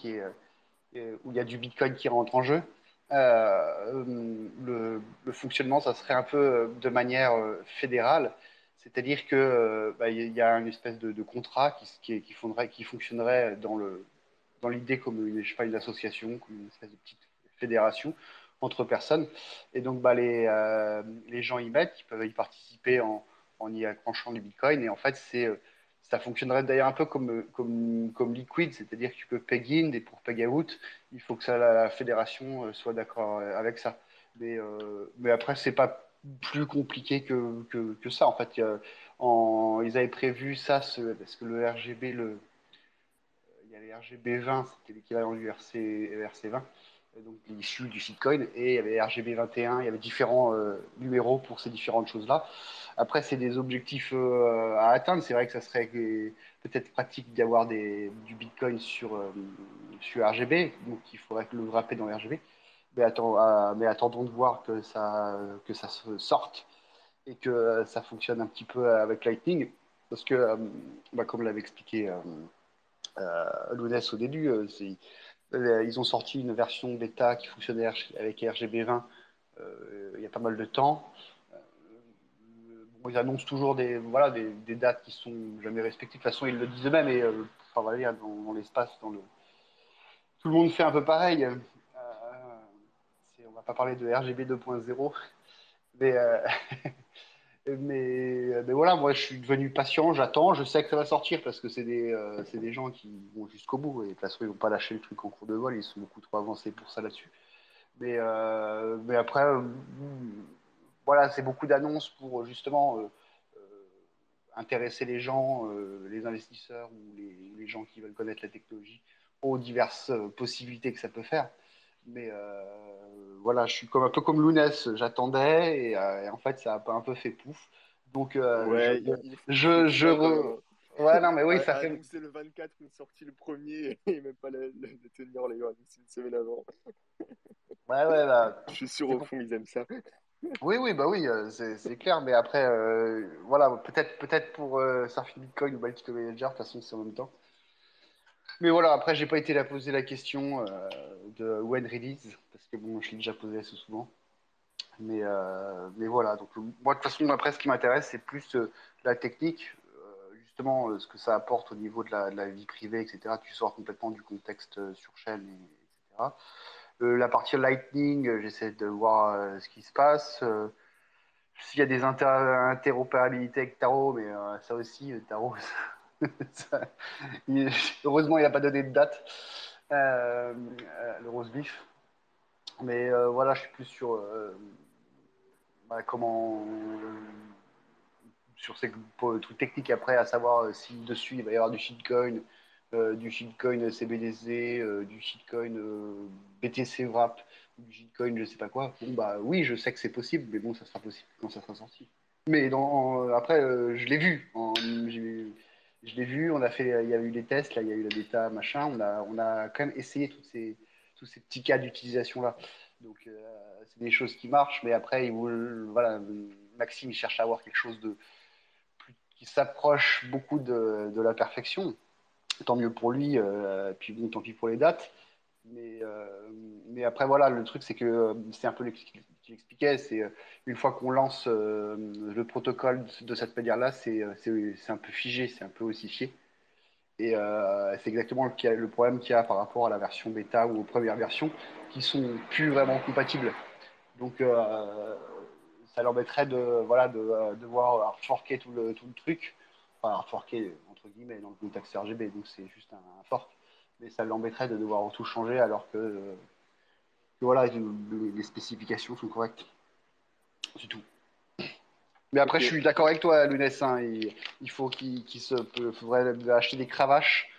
où il y a du Bitcoin qui rentre en jeu. Le fonctionnement, ça serait un peu de manière fédérale, c'est-à-dire que bah, il y a une espèce de contrat qui fonctionnerait dans l'idée comme une, je sais pas, une association, comme une espèce de petite fédération entre personnes. Et donc bah, les gens y mettent, ils peuvent y participer en y accrochant du Bitcoin. Et en fait, ça fonctionnerait d'ailleurs un peu comme Liquid, c'est-à-dire que tu peux peg in et pour peg out, il faut que la fédération soit d'accord avec ça. Mais après, c'est pas plus compliqué que ça. En fait, ils avaient prévu ça, parce que le RGB, il y a les RGB20, c'était l'équivalent du RC20, donc issu du Bitcoin, et il y avait RGB 21, il y avait différents numéros pour ces différentes choses-là. Après, c'est des objectifs à atteindre. C'est vrai que ça serait peut-être pratique d'avoir du Bitcoin sur RGB, donc il faudrait le wrapper dans RGB. Mais attendons de voir que ça se sorte et que ça fonctionne un petit peu avec Lightning, parce que, bah, comme l'avait expliqué Lounès au début. Ils ont sorti une version bêta qui fonctionnait avec RGB20 il y a pas mal de temps. Bon, ils annoncent toujours des dates qui sont jamais respectées. De toute façon, ils le disent eux-mêmes. Et enfin, voilà, dans l'espace, tout le monde fait un peu pareil. On va pas parler de RGB 2.0, mais, mais voilà, moi je suis devenu patient, j'attends, je sais que ça va sortir parce que c'est des gens qui vont jusqu'au bout et de toute façon ils vont pas lâcher le truc en cours de vol, ils sont beaucoup trop avancés pour ça là-dessus. Mais après, voilà, c'est beaucoup d'annonces pour justement intéresser les gens, les investisseurs ou les gens qui veulent connaître la technologie aux diverses possibilités que ça peut faire. Mais voilà, je suis un peu comme Lounès, j'attendais et en fait ça a un peu fait pouf. Donc
Ouais, il fait du
je
mal quand même,
re... Ouais, non, mais oui, ça
à
fait.
annoncer le 24 une sortie le premier et même pas le tenir les gars, annoncer une semaine avant.
Ouais, ouais, bah,
Je suis sûr
c'est
au
pour.
fond ils aiment ça.
Oui, oui, bah oui, c'est clair. Mais après, voilà, peut-être pour Surfing Bitcoin ou Baltic Manager, de toute façon, c'est en même temps. Mais voilà, après, j'ai pas été la poser la question de when release, parce que bon, je l'ai déjà posé assez souvent. Mais voilà, donc moi, de toute façon, après, ce qui m'intéresse, c'est plus la technique, justement, ce que ça apporte au niveau de la vie privée, etc. Tu sors complètement du contexte sur chaîne, etc. La partie Lightning, j'essaie de voir ce qui se passe. S'il y a des interopérabilités avec Taro, mais ça aussi, Taro, ça- heureusement, il n'a pas donné de date, le rose beef. Mais voilà, je suis plus sur comment sur ces trucs techniques après, à savoir si dessus il va y avoir du shitcoin CBDC, du shitcoin BTC Wrap, du shitcoin je sais pas quoi. Bon bah oui, je sais que c'est possible, mais bon, ça sera possible quand ça sera sorti. Mais après, je l'ai vu. Je l'ai vu, il y a eu les tests, là, il y a eu la bêta, machin. On a quand même essayé tous ces petits cas d'utilisation là. Donc, c'est des choses qui marchent, mais après, voilà, Maxime, il cherche à avoir quelque chose qui s'approche beaucoup de la perfection. Tant mieux pour lui, puis bon, tant pis pour les dates. Mais, euh, mais après, voilà, le truc, c'est que c'est un peu ce qu'il expliquait, c'est une fois qu'on lance le protocole de cette manière-là, c'est un peu figé, c'est un peu ossifié. Et c'est exactement le problème qu'il y a par rapport à la version bêta ou aux premières versions qui sont plus vraiment compatibles. Donc, ça l'embêterait voilà, de devoir hardforker tout le truc. Enfin, hardforker, entre guillemets, dans le contexte RGB, donc c'est juste un fork. Mais ça l'embêterait de devoir tout changer alors que voilà, les spécifications sont correctes. C'est tout. Mais après,
Ok,
je suis d'accord avec toi, Lunès. Hein, il faut faudrait acheter des cravaches.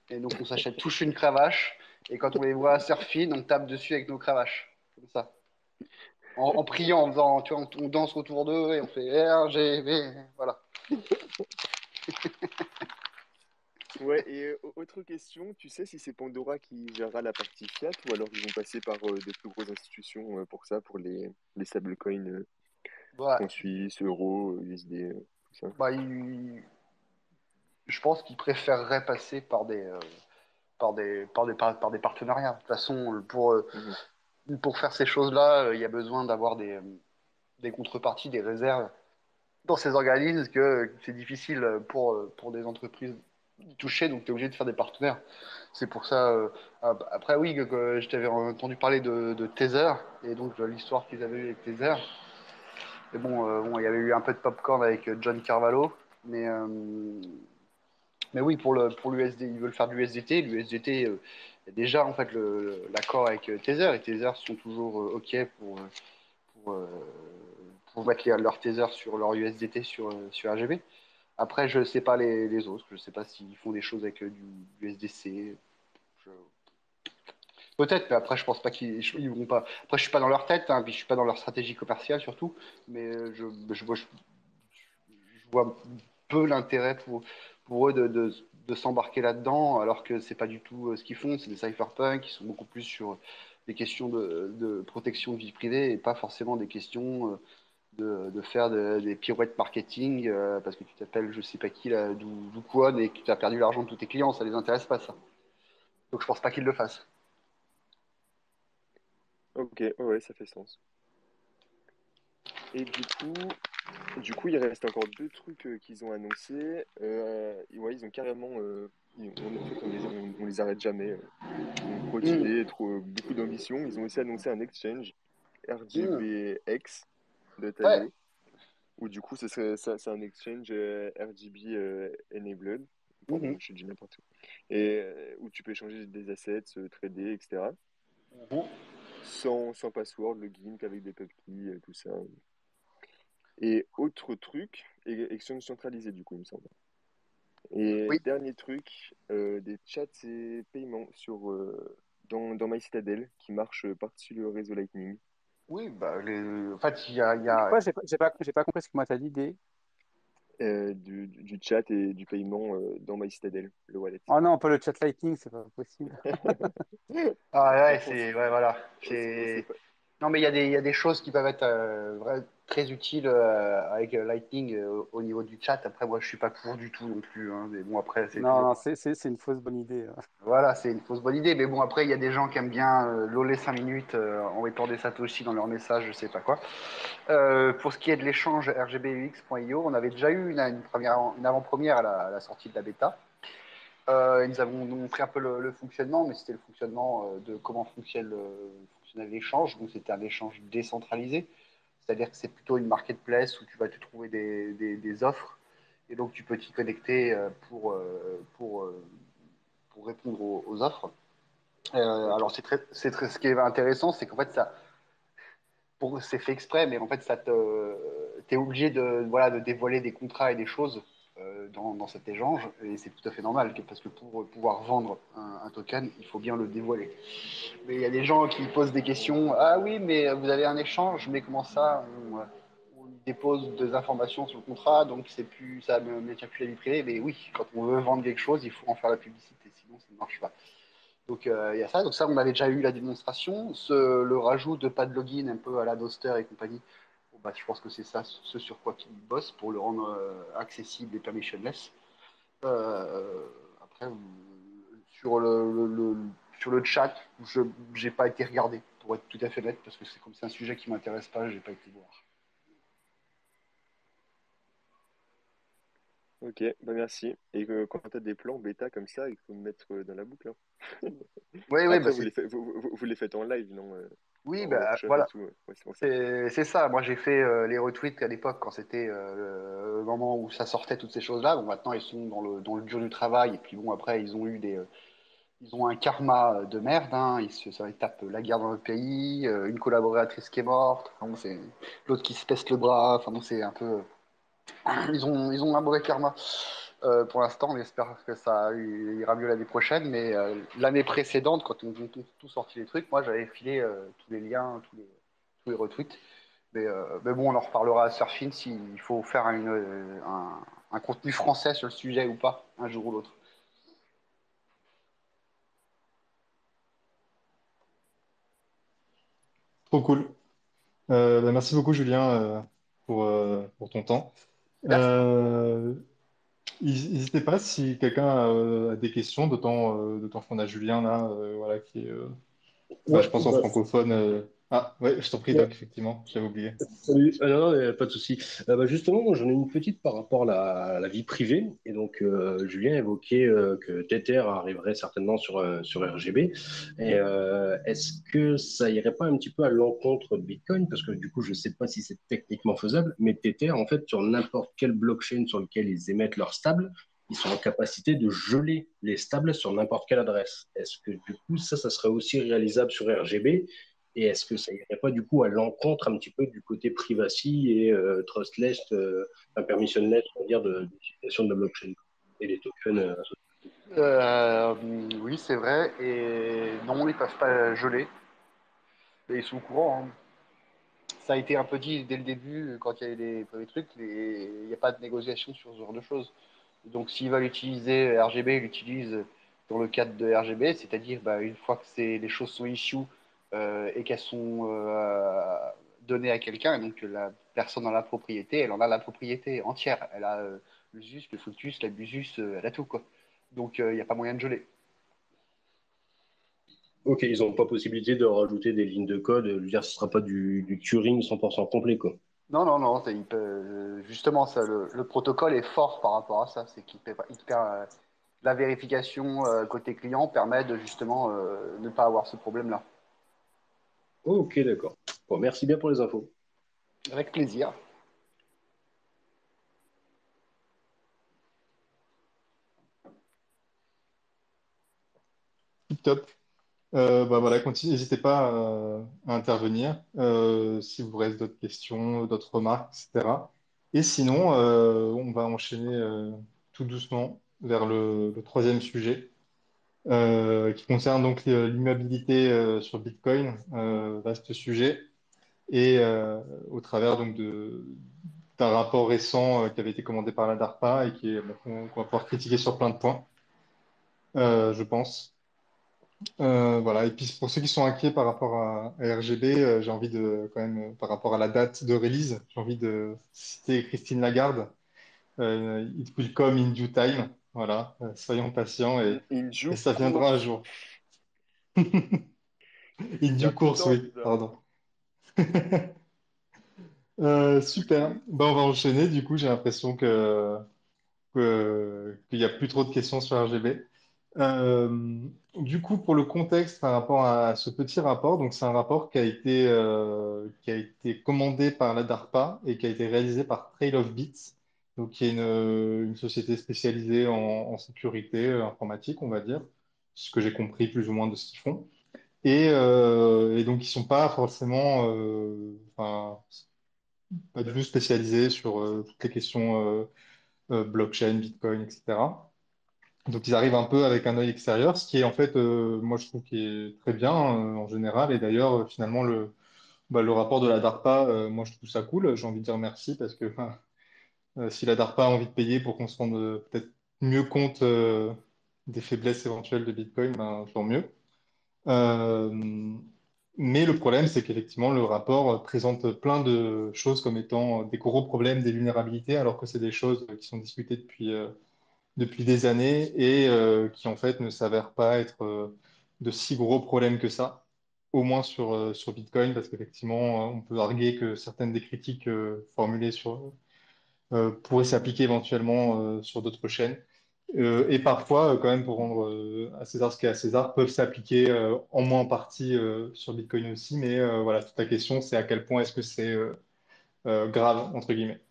Et donc, on s'achète tous une cravache. Et quand on les voit surfer, on tape dessus avec nos cravaches. Comme ça. En priant, en faisant, tu vois, on danse autour d'eux et on fait RGB. Voilà.
ouais, et autre question, tu sais si c'est Pandora qui gérera la partie fiat ou alors ils vont passer par des plus grosses institutions pour ça, pour les stablecoins
Ouais.
francs suisses, euros, USD, tout ça.
Bah, je pense qu'ils préféreraient passer par des partenariats. De toute façon,
Mhm.
pour faire ces choses-là, il y a besoin d'avoir des contreparties, des réserves dans ces organismes que c'est difficile pour des entreprises d'y toucher, donc tu es obligé de faire des partenaires. C'est pour ça, après oui, que je t'avais entendu parler de Tether, et donc de l'histoire qu'ils avaient eue avec Tether. Et bon, il y avait eu un peu de popcorn avec John Carvalho, mais, euh, mais oui, pour l'USD, ils veulent faire de l'USDT. L'USDT, il y a déjà en fait l'accord avec Tether, et Tether sont toujours OK pour, euh, pour mettre leur Tether sur leur USDT sur RGB. Après, je ne sais pas les autres. Je ne sais pas s'ils font des choses avec du SDC. Je- Peut-être, mais après, je pense pas ils vont pas. Après, je suis pas dans leur tête, hein, puis je suis pas dans leur stratégie commerciale surtout. Mais je vois peu l'intérêt pour eux de s'embarquer là-dedans, alors que c'est pas du tout ce qu'ils font. C'est des cypherpunks qui sont beaucoup plus sur des questions de protection de vie privée et pas forcément des questions de faire des pirouettes marketing parce que tu t'appelles je sais pas qui, là, d'où Kwon, et que tu as perdu l'argent de tous tes clients. Ça les intéresse pas, ça. Donc je pense pas qu'ils le fassent.
Ok, ouais, ouais, ça fait sens. Et du coup, il reste encore deux trucs qu'ils ont annoncés. Ouais, ils ont carrément, en fait, on les arrête jamais. Ils ont trop
Hmm,
d'idées, beaucoup d'ambition. Ils ont aussi annoncé un exchange
hmm.
RGBX
Ouais.
Datalo, où du coup, c'est un exchange RGB enabled. Pardon,
Mhm.
je dis n'importe où. Et où tu peux échanger des assets, trader, etc.
Mhm.
Sans password, login, qu'avec des pubkeys, tout ça. Et autre truc, exchange centralisé, du coup, il me semble. Et
Oui.
dernier truc, des chats et paiements dans MyCitadel qui marchent par-dessus le réseau Lightning.
Oui, bah, en fait, il y a...
Quoi, j'ai pas compris ce que moi t'as dit des.
Du chat et du paiement dans MyCitadel, le wallet.
Oh non, pas le chat Lightning, c'est pas possible.
Ah ouais,
On sait,
voilà.
on sait
C'est...
pas.
Non, mais il y a des choses qui peuvent être très utiles avec Lightning au niveau du chat. Après, moi, je suis pas pour du tout non plus, hein. Mais bon, après, c'est
Non,
toujours...
non, c'est une fausse bonne idée.
Voilà, c'est une fausse bonne idée. Mais bon, après, il y a des gens qui aiment bien loler 5 minutes en mettant des satoshi dans leurs messages, je sais pas quoi. Pour ce qui est de l'échange RGBUX.io, on avait déjà eu une avant-première à la sortie de la bêta. Ils nous avons montré un peu le fonctionnement, mais c'était le fonctionnement de comment fonctionnait l'échange. Donc, c'était un échange décentralisé, c'est-à-dire que c'est plutôt une marketplace où tu vas te trouver des offres, et donc tu peux t'y connecter pour répondre aux offres.
Ok.
Alors, ce qui est intéressant, c'est qu'en fait, c'est fait exprès, mais en fait, t'es obligé voilà, de dévoiler des contrats et des choses dans cet échange, et c'est tout à fait normal, parce que pour pouvoir vendre un token, il faut bien le dévoiler. Mais il y a des gens qui posent des questions. Ah oui, mais vous avez un échange, mais comment ça on dépose des informations sur le contrat, donc ça ne maintient plus la vie privée. Mais oui, quand on veut vendre quelque chose, il faut en faire la publicité, sinon ça ne marche pas. Donc il y a ça. Donc ça, on avait déjà eu la démonstration. Le rajout de pas de login un peu à la Doster et compagnie. Bon, bah, je pense que c'est ça, ce sur quoi ils bossent pour le rendre accessible et permissionless. Après, sur le chat, je n'ai pas été regardé, pour être tout à fait honnête, parce que c'est comme c'est un sujet qui m'intéresse pas, j'ai pas été voir.
Ok, bah merci. Et quand tu as des plans bêta comme ça, il faut me mettre dans la boucle, hein.
Oui, oui, bah
Après,
c'est
vous les faites en live, non?
oui,
En
bah
workshop et
voilà.
tout. Ouais, c'est pour ça.
C'est ça. Moi, j'ai fait les retweets à l'époque quand c'était le moment où ça sortait toutes ces choses-là. Bon, maintenant, ils sont dans le dur du travail. Et puis bon, après, ils ont un karma de merde, hein. Ils tapent la guerre dans le pays, une collaboratrice qui est morte. Enfin, bon, c'est l'autre qui se pèse le bras. Enfin bon, c'est un peu. Ils ont un mauvais karma. Pour l'instant, on espère que ça ira mieux l'année prochaine. Mais l'année précédente, quand on a tout sorti les trucs, moi, j'avais filé tous les liens, tous les retweets. Mais bon, on en reparlera à Surfin s'il faut faire un contenu français sur le sujet ou pas, un jour ou l'autre.
Trop cool. Bah, merci beaucoup, Julien, pour ton temps.
Merci.
Euh, N'hésitez pas si quelqu'un a des questions, d'autant qu'on a Julien là, voilà, qui est, bah, je
Ouais,
pense en
bah,
francophone. Ah, ouais, je t'en prie,
ouais.
Doc, effectivement, j'avais oublié.
Salut. Non, non, pas de souci. Bah, justement, moi, j'en ai une petite par rapport à la vie privée. Et donc, Julien évoquait que Tether arriverait certainement sur RGB. Et est-ce que ça irait pas un petit peu à l'encontre de Bitcoin? Parce que du coup, je sais pas si c'est techniquement faisable, mais Tether, en fait, sur n'importe quelle blockchain sur lequel ils émettent leurs stables, ils sont en capacité de geler les stables sur n'importe quelle adresse. Est-ce que du coup, ça serait aussi réalisable sur RGB? Et est-ce que ça irait pas du coup à l'encontre un petit peu du côté privacy et trustless, permissionless, on va dire, d'utilisation de la blockchain et des tokens
Euh, oui, c'est vrai. Et non, ils peuvent pas geler. Mais ils sont au courant, hein. Ça a été un peu dit dès le début, quand il y a eu les premiers trucs, il n'y a pas de négociation sur ce genre de choses. Donc s'ils veulent utiliser RGB, ils l'utilisent dans le cadre de RGB, c'est-à-dire bah, une fois que les choses sont issue et qu'elles sont données à quelqu'un, et donc que personne dans la propriété, elle en a la propriété entière. Elle a l'usus, le fluctus, l'abusus, elle a tout, quoi. Donc, il n'y a pas moyen de geler.
Ok, ils n'ont pas possibilité de rajouter des lignes de code. Je veux dire, ce ne sera pas du Turing 100% complet, quoi.
Non, non, non, justement, ça, le protocole est fort par rapport à ça. C'est la vérification côté client permet de justement ne pas avoir ce problème-là.
Ok, d'accord. Bon, merci bien pour les infos.
Avec plaisir.
Tip top. Bah voilà, n'hésitez pas à intervenir si vous reste d'autres questions, d'autres remarques, etc. Et sinon, on va enchaîner tout doucement vers le troisième sujet qui concerne donc l'immobilité sur Bitcoin, vaste sujet, et au travers donc d'un rapport récent qui avait été commandé par la DARPA et qu'on va pouvoir critiquer sur plein de points, je pense. Voilà. Et puis pour ceux qui sont inquiets par rapport à RGB, j'ai envie de quand même, par rapport à la date de release, j'ai envie de citer Christine Lagarde. It will come in due time. Voilà. Soyons patients et
Inju
ça viendra un
course.
jour. In
Il
due
a tout le
course,
temps,
oui.
ça.
Pardon. Super. Ben, on va enchaîner. Du coup, j'ai l'impression qu'il n'y a plus trop de questions sur RGB. Euh, du coup, pour le contexte par rapport à ce petit rapport, donc c'est un rapport qui a été commandé par la DARPA et qui a été réalisé par Trail of Bits, donc qui est une société spécialisée en sécurité informatique, on va dire, ce que j'ai compris plus ou moins de ce qu'ils font. Et donc, ils sont pas forcément, enfin, pas du tout spécialisés sur toutes les questions blockchain, Bitcoin, etc. Donc ils arrivent un peu avec un œil extérieur, ce qui est en fait, moi je trouve qui est très bien en général. Et d'ailleurs, finalement, le rapport de la DARPA, moi je trouve ça cool. J'ai envie de dire merci parce que si la DARPA a envie de payer pour qu'on se rende peut-être mieux compte des faiblesses éventuelles de Bitcoin, ben, tant mieux. Euh, mais le problème, c'est qu'effectivement, le rapport présente plein de choses comme étant des gros problèmes, des vulnérabilités, alors que c'est des choses qui sont discutées depuis des années et qui en fait ne s'avèrent pas être de si gros problèmes que ça, au moins sur Bitcoin, parce qu'effectivement, on peut arguer que certaines des critiques formulées pourraient s'appliquer éventuellement sur d'autres chaînes. Et parfois, quand même, pour rendre à César ce qui est à César, peuvent s'appliquer en moins en partie sur Bitcoin aussi. Mais voilà, toute la question, c'est à quel point est-ce que c'est grave, entre guillemets.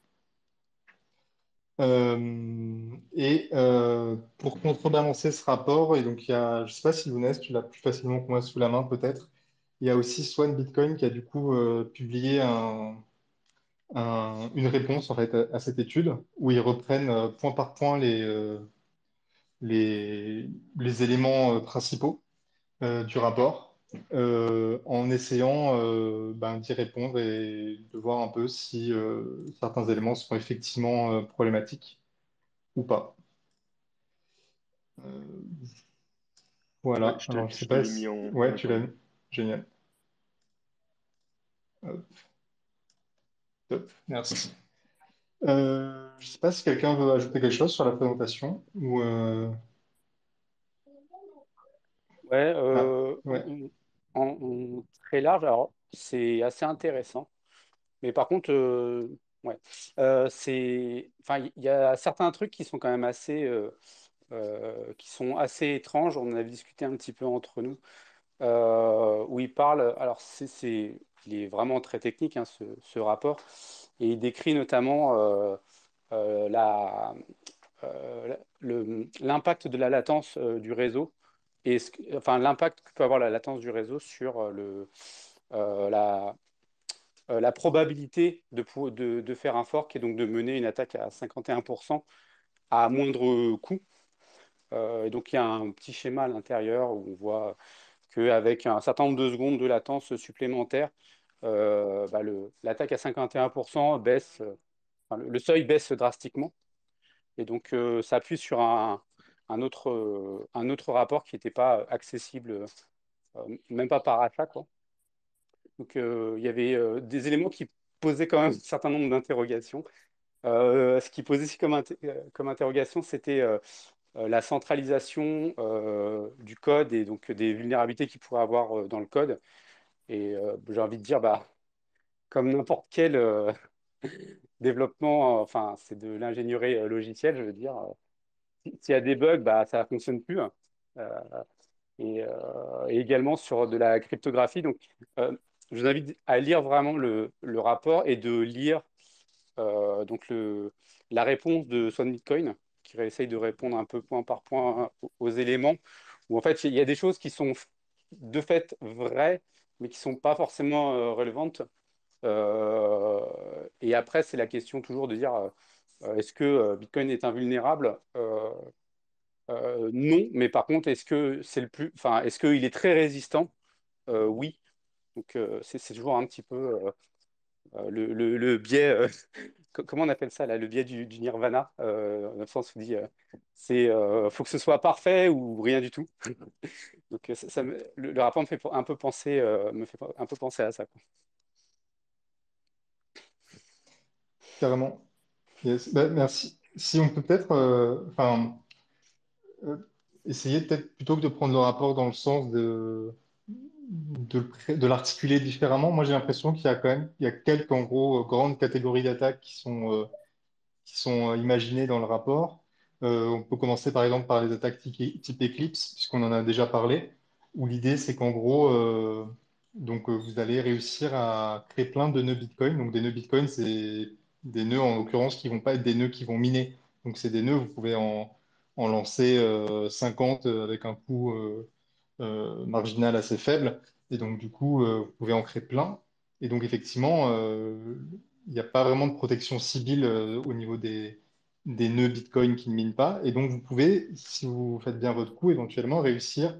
Pour contrebalancer ce rapport, et donc il y a, je ne sais pas si Younes, tu l'as plus facilement que moi sous la main peut-être, il y a aussi Swan Bitcoin qui a du coup publié une réponse en fait à cette étude où ils reprennent point par point les éléments principaux du rapport en essayant d'y répondre et de voir un peu si certains éléments sont effectivement problématiques ou pas. Euh,
Ouais,
Voilà, alors je sais
je te
pas
l'ai mis
si...
en,
Ouais,
en
tu l'as
jaune.
mis. Génial. Hop, top, merci. Je sais pas si quelqu'un veut ajouter quelque chose sur la présentation ou...
Ouais,
Ah, ouais.
très large. Alors, c'est assez intéressant. Mais par contre, ouais, enfin, il y a certains trucs qui sont quand même qui sont assez étranges. On en avait discuté un petit peu entre nous, où il parle. Alors, il est vraiment très technique, hein, ce rapport, et il décrit notamment euh, la, l'impact de la latence du réseau et enfin l'impact que peut avoir la latence du réseau sur euh, la, la probabilité de faire un fork et donc de mener une attaque à 51% à moindre coût. Et donc il y a un petit schéma à l'intérieur où on voit qu'avec un certain nombre de secondes de latence supplémentaire, l'attaque à 51% baisse, enfin, le seuil baisse drastiquement. Et donc ça appuie sur un autre rapport qui n'était pas accessible, même pas par achat, quoi. Donc il y avait des éléments qui posait quand même un certain nombre d'interrogations. Ce qui posait aussi comme interrogation, c'était la centralisation du code et donc des vulnérabilités qu'il pourrait avoir dans le code. Et j'ai envie de dire, bah, comme n'importe quel développement, enfin, c'est de l'ingénierie logicielle, je veux dire. S'il y a des bugs, bah, ça ne fonctionne plus, hein. Euh, et également sur de la cryptographie. Donc, je vous invite à lire vraiment le rapport et de lire donc la réponse de Swan Bitcoin, qui essaye de répondre un peu point par point aux éléments, où en fait, il y a des choses qui sont de fait vraies, mais qui ne sont pas forcément relevantes. Et après, c'est la question toujours de dire est-ce que Bitcoin est invulnérable? Non, mais par contre, est-ce que c'est le plus, enfin, est-ce qu'il est très résistant? Oui. Donc c'est toujours un petit peu le biais, comment on appelle ça là, le biais du nirvana. Dans le sens où on dit, faut que ce soit parfait ou rien du tout. Donc le rapport me fait un peu penser, à ça, quoi.
Carrément. Yes. Bah, merci. Si on peut peut-être euh, essayer peut-être plutôt que de prendre le rapport dans le sens de l'articuler différemment, moi j'ai l'impression qu'il y a quand même il y a quelques en gros grandes catégories d'attaques qui sont imaginées dans le rapport. On peut commencer par exemple par les attaques type Eclipse, puisqu'on en a déjà parlé, où l'idée c'est qu'en gros, vous allez réussir à créer plein de nœuds Bitcoin. Donc des nœuds Bitcoin, c'est des nœuds en l'occurrence qui vont pas être des nœuds qui vont miner. Donc c'est des nœuds, vous pouvez en lancer 50 avec un coût marginal assez faible. Et donc du coup, vous pouvez en créer plein. Et donc effectivement, il n'y a pas vraiment de protection civile au niveau des nœuds Bitcoin qui ne minent pas. Et donc, vous pouvez, si vous faites bien votre coup, éventuellement réussir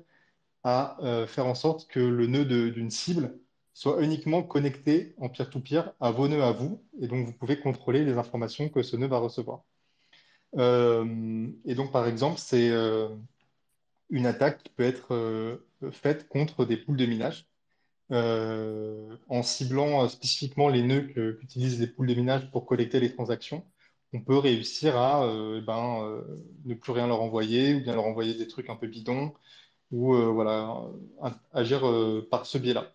à faire en sorte que le nœud d'une cible soit uniquement connecté en peer-to-peer à vos nœuds à vous. Et donc, vous pouvez contrôler les informations que ce nœud va recevoir. Et donc, par exemple, c'est une attaque qui peut être faite contre des poules de minage en ciblant spécifiquement les nœuds qu'utilisent les poules de minage pour collecter les transactions, on peut réussir à ne plus rien leur envoyer ou bien leur envoyer des trucs un peu bidons ou voilà, agir par ce biais-là.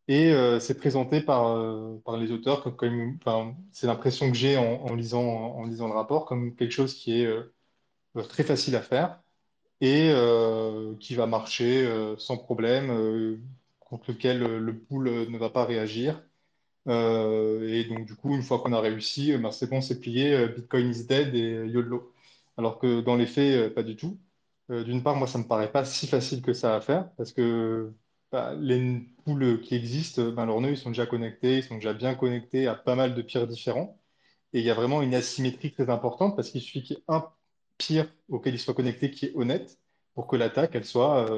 Et c'est présenté par les auteurs enfin, c'est l'impression que j'ai en lisant le rapport comme quelque chose qui est très facile à faire et qui va marcher sans problème, contre lequel le pool ne va pas réagir. Et donc, du coup, une fois qu'on a réussi, ben, c'est bon, c'est plié, Bitcoin is dead et YOLO. Alors que dans les faits, pas du tout. D'une part, moi, ça me paraît pas si facile que ça à faire parce que bah, les pools qui existent, ben, leurs nœuds, ils sont déjà connectés, ils sont déjà bien connectés à pas mal de peers différents. Et il y a vraiment une asymétrie très importante parce qu'il suffit qu'il y ait un peer auquel il soit connecté qui est honnête pour que l'attaque, elle soit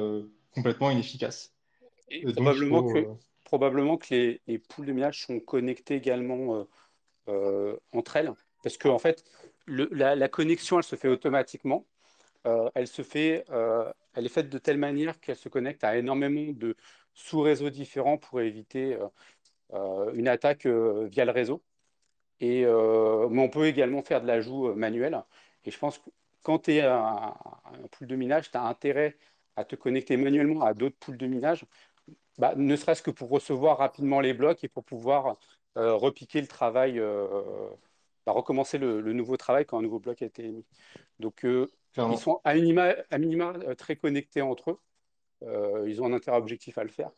complètement inefficace.
Et
Donc, il faut...
probablement que les poules de minage sont connectées également entre elles, parce que en fait, la connexion, elle se fait automatiquement. Elle est faite de telle manière qu'elle se connecte à énormément de sous-réseaux différents pour éviter une attaque via le réseau. Mais on peut également faire de l'ajout manuel. Et je pense que quand tu es un pool de minage, tu as intérêt à te connecter manuellement à d'autres pools de minage, bah, ne serait-ce que pour recevoir rapidement les blocs et pour pouvoir repiquer le travail, recommencer le nouveau travail quand un nouveau bloc a été émis. Donc, ils
clairement.
sont à minima très connectés entre eux. Ils ont un intérêt objectif à le faire.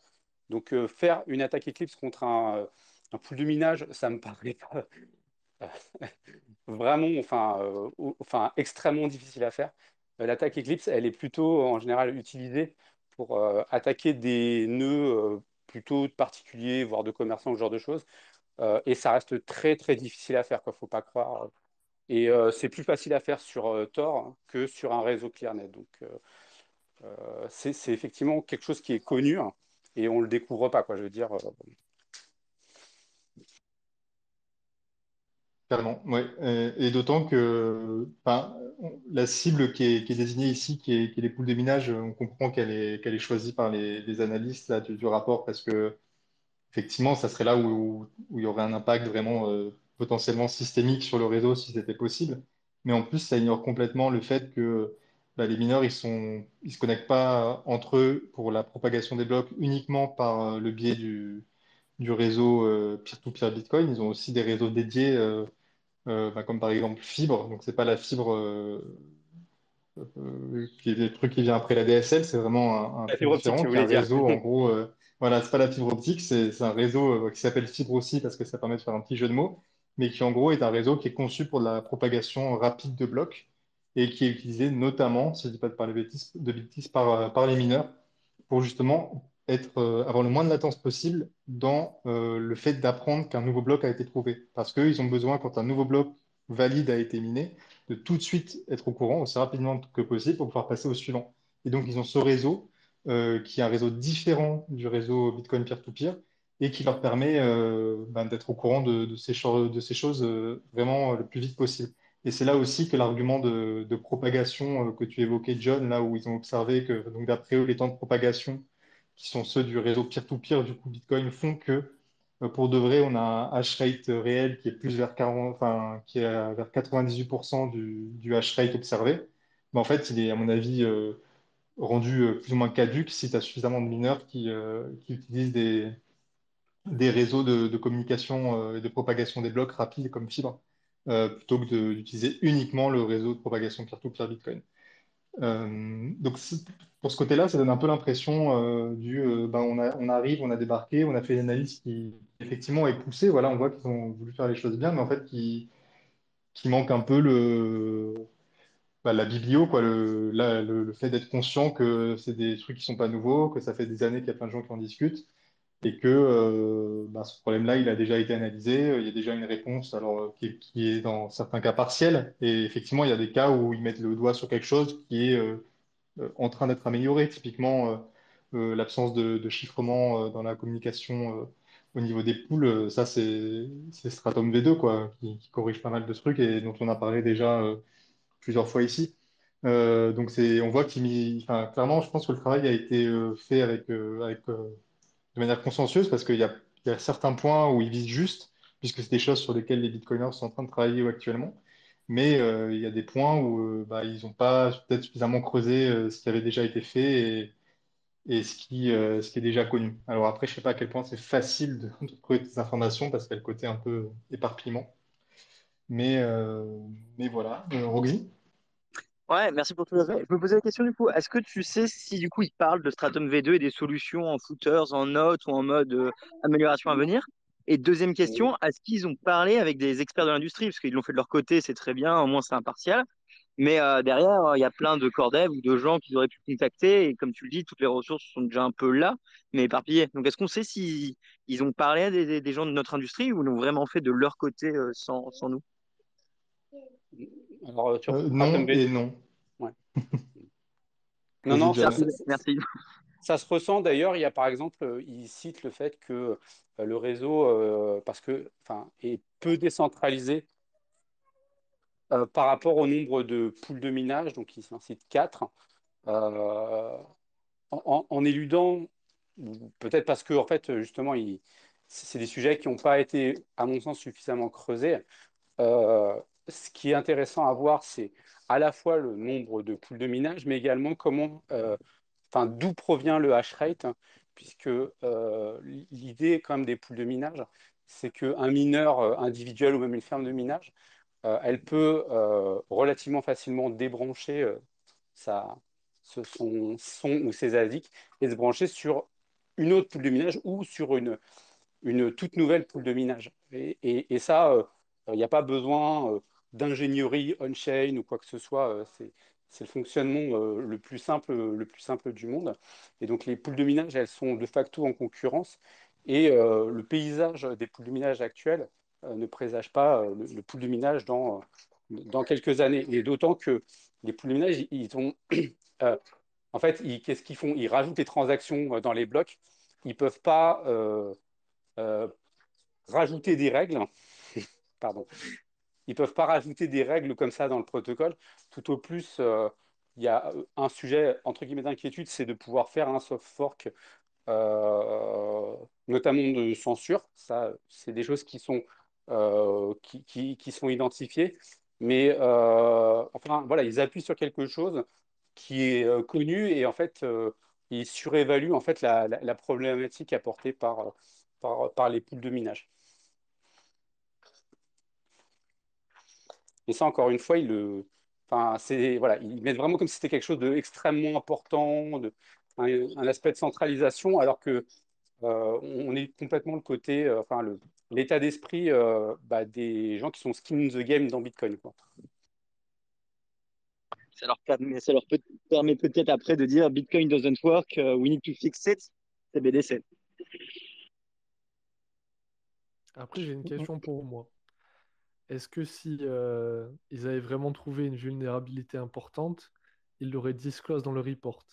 Donc, faire une attaque Eclipse contre un pool de minage, ça me paraît pas, vraiment, enfin, extrêmement difficile à faire. L'attaque Eclipse, elle est plutôt en général utilisée pour attaquer des nœuds plutôt de particuliers, voire de commerçants, ce genre de choses. Et ça reste très très difficile à faire, quoi. Faut pas croire. Et c'est plus facile à faire sur Tor hein, que sur un réseau ClearNet. Donc c'est effectivement quelque chose qui est connu hein, et on le découvre pas, quoi. Je veux dire.
Carrément, ouais. Et d'autant que enfin, la cible qui est désignée ici, qui est les poules de minage, on comprend qu'elle est choisie par les analystes là, du rapport parce que effectivement, ça serait là où il y aurait un impact vraiment potentiellement systémique sur le réseau si c'était possible. Mais en plus, ça ignore complètement le fait que bah, les mineurs, ils se connectent pas entre eux pour la propagation des blocs uniquement par le biais du réseau peer-to-peer Bitcoin. Ils ont aussi des réseaux dédiés, bah, comme par exemple Fibre. Donc, c'est pas la fibre qui est le truc qui vient après la DSL, c'est vraiment un
La
truc
fibre optique,
différent,
tu
qui est un
voulais dire.
réseau, en gros, voilà, c'est pas la fibre optique, c'est un réseau qui s'appelle fibre aussi parce que ça permet de faire un petit jeu de mots, mais qui en gros est un réseau qui est conçu pour la propagation rapide de blocs et qui est utilisé notamment, si je dis pas de bêtises, par les mineurs pour justement avoir le moins de latence possible dans le fait d'apprendre qu'un nouveau bloc a été trouvé. Parce qu'ils ont besoin, quand un nouveau bloc valide a été miné, de tout de suite être au courant aussi rapidement que possible pour pouvoir passer au suivant. Et donc, ils ont ce réseau qui est un réseau différent du réseau Bitcoin peer-to-peer et qui leur permet ben, d'être au courant de ces choses vraiment le plus vite possible. Et c'est là aussi que l'argument de propagation que tu évoquais, John, là où ils ont observé que, donc d'après eux, les temps de propagation, qui sont ceux du réseau peer-to-peer, du coup Bitcoin, font que pour de vrai, on a un hash rate réel qui est plus vers 40, enfin, qui est vers 98% du hash rate observé. Mais en fait, il est, à mon avis, rendu plus ou moins caduque si tu as suffisamment de mineurs qui utilisent des réseaux de communication et de propagation des blocs rapides comme Fibre, plutôt que d'utiliser uniquement le réseau de propagation peer-to-peer Bitcoin. Donc pour ce côté-là, ça donne un peu l'impression ben, on arrive, on a débarqué, on a fait une analyse qui effectivement est poussée. Voilà, on voit qu'ils ont voulu faire les choses bien, mais en fait qui manque un peu la biblio, quoi, le fait d'être conscient que c'est des trucs qui sont pas nouveaux, que ça fait des années qu'il y a plein de gens qui en discutent et que ben, ce problème-là, il a déjà été analysé, il y a déjà une réponse, alors qui est dans certains cas partielle, et effectivement, il y a des cas où ils mettent le doigt sur quelque chose qui est en train d'être amélioré. Typiquement, l'absence de chiffrement dans la communication au niveau des poules, ça c'est Stratum V2 quoi, qui corrige pas mal de trucs et dont on a parlé déjà plusieurs fois ici. Donc on voit enfin, clairement, je pense que le travail a été fait de manière consciencieuse parce il y a certains points où ils visent juste, puisque c'est des choses sur lesquelles les bitcoiners sont en train de travailler actuellement. Mais il y a des points où bah, ils n'ont pas peut-être suffisamment creusé ce qui avait déjà été fait et ce qui est déjà connu. Alors après, je sais pas à quel point c'est facile de trouver des informations parce qu'il y a le côté un peu éparpillement. Mais, euh, mais voilà. Roxy?
Ouais, merci pour tout ça. Je me posais la question du coup, est-ce que tu sais si du coup ils parlent de Stratum V2 et des solutions en footers, en notes ou en mode amélioration à venir? Et deuxième question, est-ce qu'ils ont parlé avec des experts de l'industrie? Parce qu'ils l'ont fait de leur côté, c'est très bien, au moins c'est impartial. Mais derrière, il y a plein de corps dev ou de gens qu'ils auraient pu contacter. Et comme tu le dis, toutes les ressources sont déjà un peu là, mais éparpillées. Donc est-ce qu'on sait si ils ont parlé à des gens de notre industrie ou l'ont vraiment fait de leur côté sans nous?
Alors, sur Stratum
Non et
V2,
non.
ouais. Non,
Vas-y,
non,
John.
Merci, merci.
ça se ressent d'ailleurs. Il y a par exemple, il cite le fait que le réseau, parce que, enfin, est peu décentralisé par rapport au nombre de poules de minage, donc il en cite 4, en éludant, peut-être parce que en fait, justement, c'est des sujets qui n'ont pas été, à mon sens, suffisamment creusés. Euh, Ce qui est intéressant à voir, c'est à la fois le nombre de poules de minage, mais également enfin, d'où provient le hash rate, hein, puisque l'idée quand même des poules de minage, c'est qu'un mineur individuel ou même une ferme de minage, elle peut relativement facilement débrancher sa, son ou ses ASIC et se brancher sur une autre poule de minage ou sur une toute nouvelle poule de minage. Et ça, il n'y a pas besoin d'ingénierie on-chain ou quoi que ce soit. C'est le fonctionnement le plus simple du monde. Et donc les poules de minage, elles sont de facto en concurrence. Et le paysage des poules de minage actuelles ne présage pas le pool de minage dans quelques années. Et d'autant que les poules de minage, ils ont euh, en fait, qu'est-ce qu'ils font? Ils rajoutent les transactions dans les blocs. Ils ne peuvent pas euh, rajouter des règles. Pardon. Ils ne peuvent pas rajouter des règles comme ça dans le protocole. Tout au plus, il y a un sujet, entre guillemets, d'inquiétude, c'est de pouvoir faire un soft fork euh, notamment de censure. Ça, c'est des choses qui sont identifiées. Mais enfin, voilà, ils appuient sur quelque chose qui est connu et en fait, ils surévaluent en fait la problématique apportée par les poules de minage. Et ça, encore une fois, enfin, voilà, ils mettent vraiment comme si c'était quelque chose d'extrêmement important, un aspect de centralisation, alors que on est complètement le côté, enfin, l'état d'esprit des gens qui sont skin in the game dans Bitcoin, quoi.
Ça leur permet peut-être après de dire Bitcoin doesn't work, we need to fix it, c'est BDC.
Après, j'ai une question pour moi. Est-ce que si ils avaient vraiment trouvé une vulnérabilité importante, ils l'auraient disclose dans le report?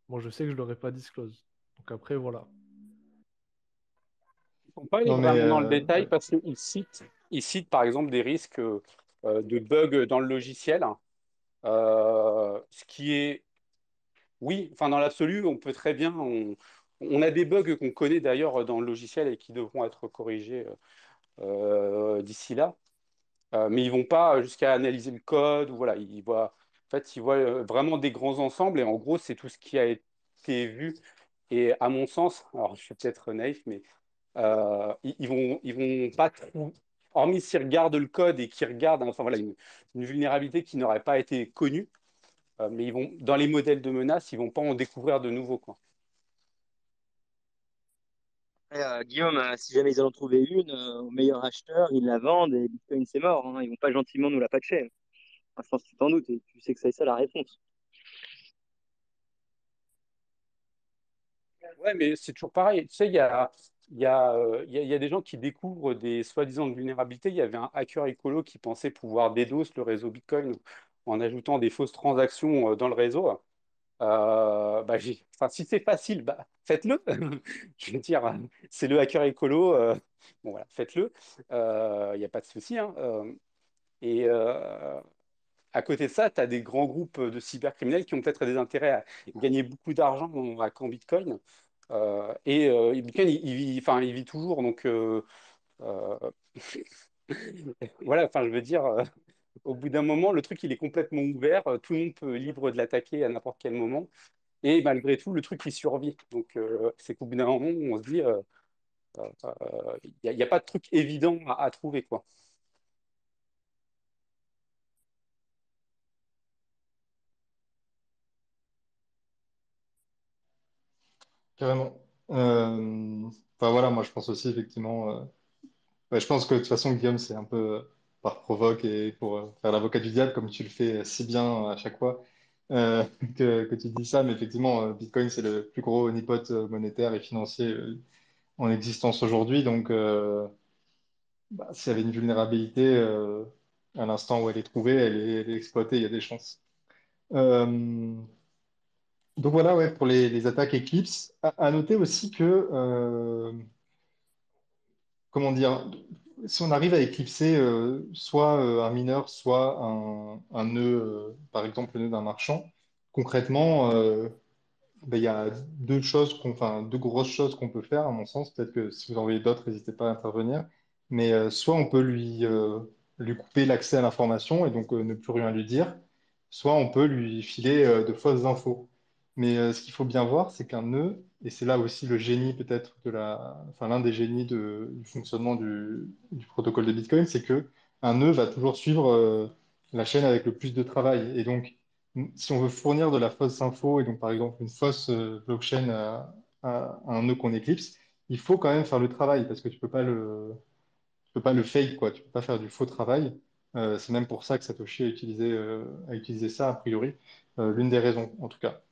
Moi, je sais que je l'aurais pas disclose. Donc après, voilà.
Ils ne sont pas aller
Non, mais
vraiment dans le détail
ouais.
parce ils citent par exemple des risques de bugs dans le logiciel, ce qui est, oui, enfin dans l'absolu, on peut très bien, on a des bugs qu'on connaît d'ailleurs dans le logiciel et qui devront être corrigés d'ici là. Mais ils vont pas jusqu'à analyser le code ou voilà, en fait, ils voient vraiment des grands ensembles et en gros, c'est tout ce qui a été vu. Et à mon sens, alors je suis peut-être naïf, mais ils vont pas trop, hormis s'ils regardent le code et qu'ils regardent, enfin voilà, une vulnérabilité qui n'aurait pas été connue, mais ils vont dans les modèles de menaces, ils vont pas en découvrir de nouveaux, quoi.
Guillaume, si jamais ils en ont trouvé une, au meilleur acheteur, ils la vendent et Bitcoin c'est mort, hein. Ils vont pas gentiment nous la patcher. Enfin, je pense que tu t'en doutes et tu sais que c'est ça la réponse.
Ouais, mais c'est toujours pareil. Tu sais, il y a des gens qui découvrent des soi-disant vulnérabilités. Il y avait un hacker écolo qui pensait pouvoir DDoS le réseau Bitcoin en ajoutant des fausses transactions dans le réseau. Enfin, si c'est facile, bah, faites-le. Je veux dire, c'est le hacker écolo. Bon, voilà, faites-le. Il n'y a pas de souci, hein. Et à côté de ça, tu as des grands groupes de cybercriminels qui ont peut-être des intérêts à gagner beaucoup d'argent en Bitcoin. Et Bitcoin, enfin, il vit toujours. Donc, euh, voilà, enfin, je veux dire, au bout d'un moment, le truc, il est complètement ouvert. Tout le monde peut libre de l'attaquer à n'importe quel moment. Et malgré tout, le truc, il survit. Donc, c'est qu'au bout d'un moment, on se dit, il n'y a pas de truc évident à trouver, quoi.
Carrément. Enfin voilà, moi je pense aussi effectivement. Ouais, je pense que de toute façon, Guillaume, c'est un peu par provoque et pour faire l'avocat du diable, comme tu le fais si bien à chaque fois euh, que tu dis ça. Mais effectivement, Bitcoin, c'est le plus gros honeypot monétaire et financier en existence aujourd'hui. Donc, s'il y avait une vulnérabilité à l'instant où elle est trouvée, elle est exploitée, il y a des chances. Euh, donc voilà, ouais, pour les attaques Eclipse. À noter aussi que comment dire, si on arrive à éclipser soit un mineur, soit un nœud, par exemple le nœud d'un marchand, concrètement, ben, il y a enfin, deux grosses choses qu'on peut faire, à mon sens. Peut-être que si vous en voyez d'autres, n'hésitez pas à intervenir. Mais soit on peut lui couper l'accès à l'information et donc ne plus rien lui dire, soit on peut lui filer de fausses infos. Mais ce qu'il faut bien voir, c'est qu'un nœud, et c'est là aussi le génie peut-être enfin l'un des génies du fonctionnement du protocole de Bitcoin, c'est que un nœud va toujours suivre la chaîne avec le plus de travail. Et donc, si on veut fournir de la fausse info, et donc par exemple une fausse blockchain à un nœud qu'on éclipse, il faut quand même faire le travail parce que tu peux pas le fake, quoi. Tu peux pas faire du faux travail. C'est même pour ça que Satoshi a utilisé ça, a priori. L'une des raisons, en tout cas.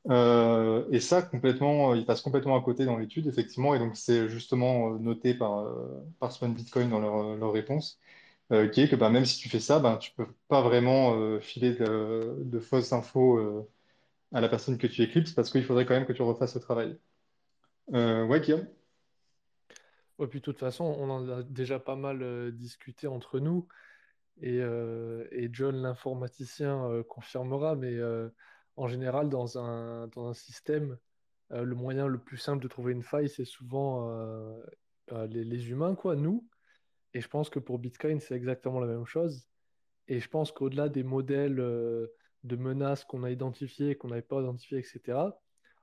Et ça, complètement, il passe complètement à côté dans l'étude, effectivement. Et donc, c'est justement noté par Swan Bitcoin dans leur réponse, qui est que bah, même si tu fais ça, bah, tu peux pas vraiment filer de fausses infos à la personne que tu éclipses parce qu'il faudrait quand même que tu refasses le travail. Ouais, Guillaume?
Ouais, puis de toute façon, on en a déjà pas mal discuté entre nous. Et John, l'informaticien, confirmera, mais en général, dans un système, le moyen le plus simple de trouver une faille, c'est souvent les humains, quoi, nous. Et je pense que pour Bitcoin, c'est exactement la même chose. Et je pense qu'au-delà des modèles de menaces qu'on a identifiés, qu'on n'avait pas identifiés, etc.,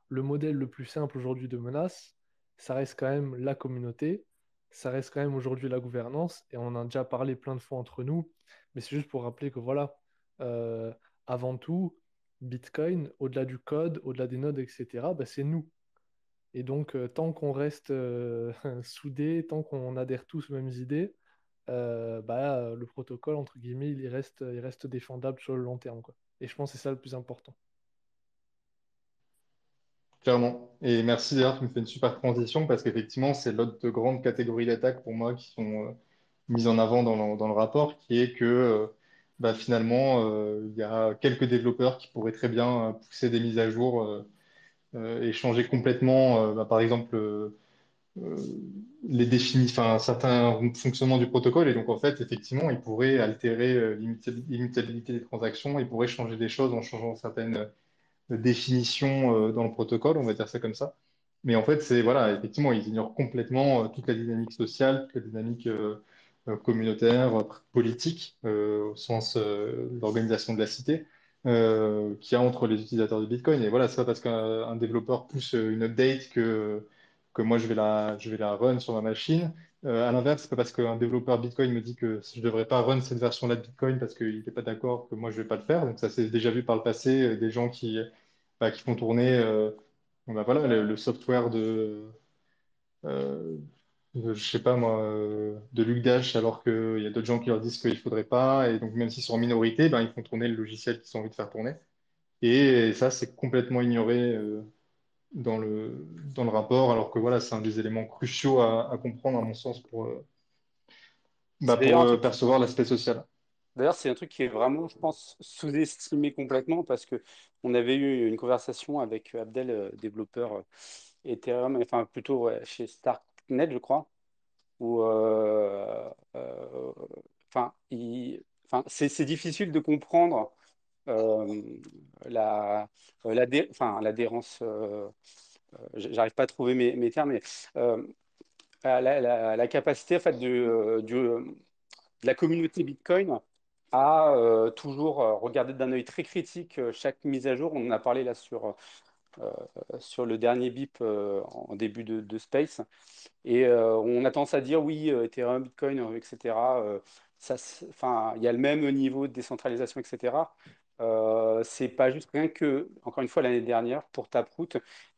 le modèle le plus simple aujourd'hui de menace, ça reste quand même la communauté, ça reste quand même aujourd'hui la gouvernance, et on en a déjà parlé plein de fois entre nous, mais c'est juste pour rappeler que voilà, euh, avant tout, Bitcoin, au-delà du code, au-delà des nodes, etc., bah, c'est nous. Et donc, tant qu'on reste soudés, tant qu'on adhère tous aux mêmes idées, le protocole, entre guillemets, il reste défendable sur le long terme, quoi. Et je pense que c'est ça le plus important.
Clairement. Et merci d'ailleurs, tu me fais une super transition parce qu'effectivement, c'est l'autre grande catégorie d'attaques pour moi qui sont mises en avant dans le rapport, qui est que finalement, il y a quelques développeurs qui pourraient très bien pousser des mises à jour et changer complètement, par exemple, euh, enfin, certains fonctionnements du protocole. Et donc, en fait, effectivement, ils pourraient altérer l'immutabilité des transactions, ils pourraient changer des choses en changeant certaines définition dans le protocole, on va dire ça comme ça. Mais en fait, c'est voilà, effectivement, ils ignorent complètement toute la dynamique sociale, toute la dynamique communautaire, politique, au sens de l'organisation de la cité, qu'il y a entre les utilisateurs de Bitcoin. Et voilà, c'est pas parce qu'un développeur pousse une update que moi je vais la run sur ma machine. À l'inverse, c'est pas parce qu'un développeur Bitcoin me dit que je devrais pas run cette version-là de Bitcoin parce qu'il n'est pas d'accord que moi je vais pas le faire. Donc ça s'est déjà vu par le passé, des gens qui font tourner voilà, le software euh, je sais pas moi, de Luc Dash, alors qu'il y a d'autres gens qui leur disent qu'il faudrait pas. Et donc même s'ils sont en minorité, ben, ils font tourner le logiciel qu'ils ont envie de faire tourner. Et ça, c'est complètement ignoré dans le rapport, alors que voilà, c'est un des éléments cruciaux à comprendre, à mon sens,
C'est d'ailleurs
pour
un truc
percevoir l'aspect social.
D'ailleurs, c'est un truc qui est vraiment, je pense, sous-estimé complètement parce que on avait eu une conversation avec Abdel, développeur Ethereum, enfin plutôt ouais, chez Starknet, je crois, où enfin, c'est difficile de comprendre euh, la, enfin, l'adhérence, j'arrive pas à trouver mes termes, mais euh, la capacité en fait, de la communauté Bitcoin à toujours regarder d'un œil très critique chaque mise à jour. On en a parlé là sur le dernier BIP en début de Space. Et on a tendance à dire oui, Ethereum, Bitcoin, etc. Enfin, il y a le même niveau de décentralisation, etc. C'est pas juste rien que, encore une fois, l'année dernière, pour Taproot,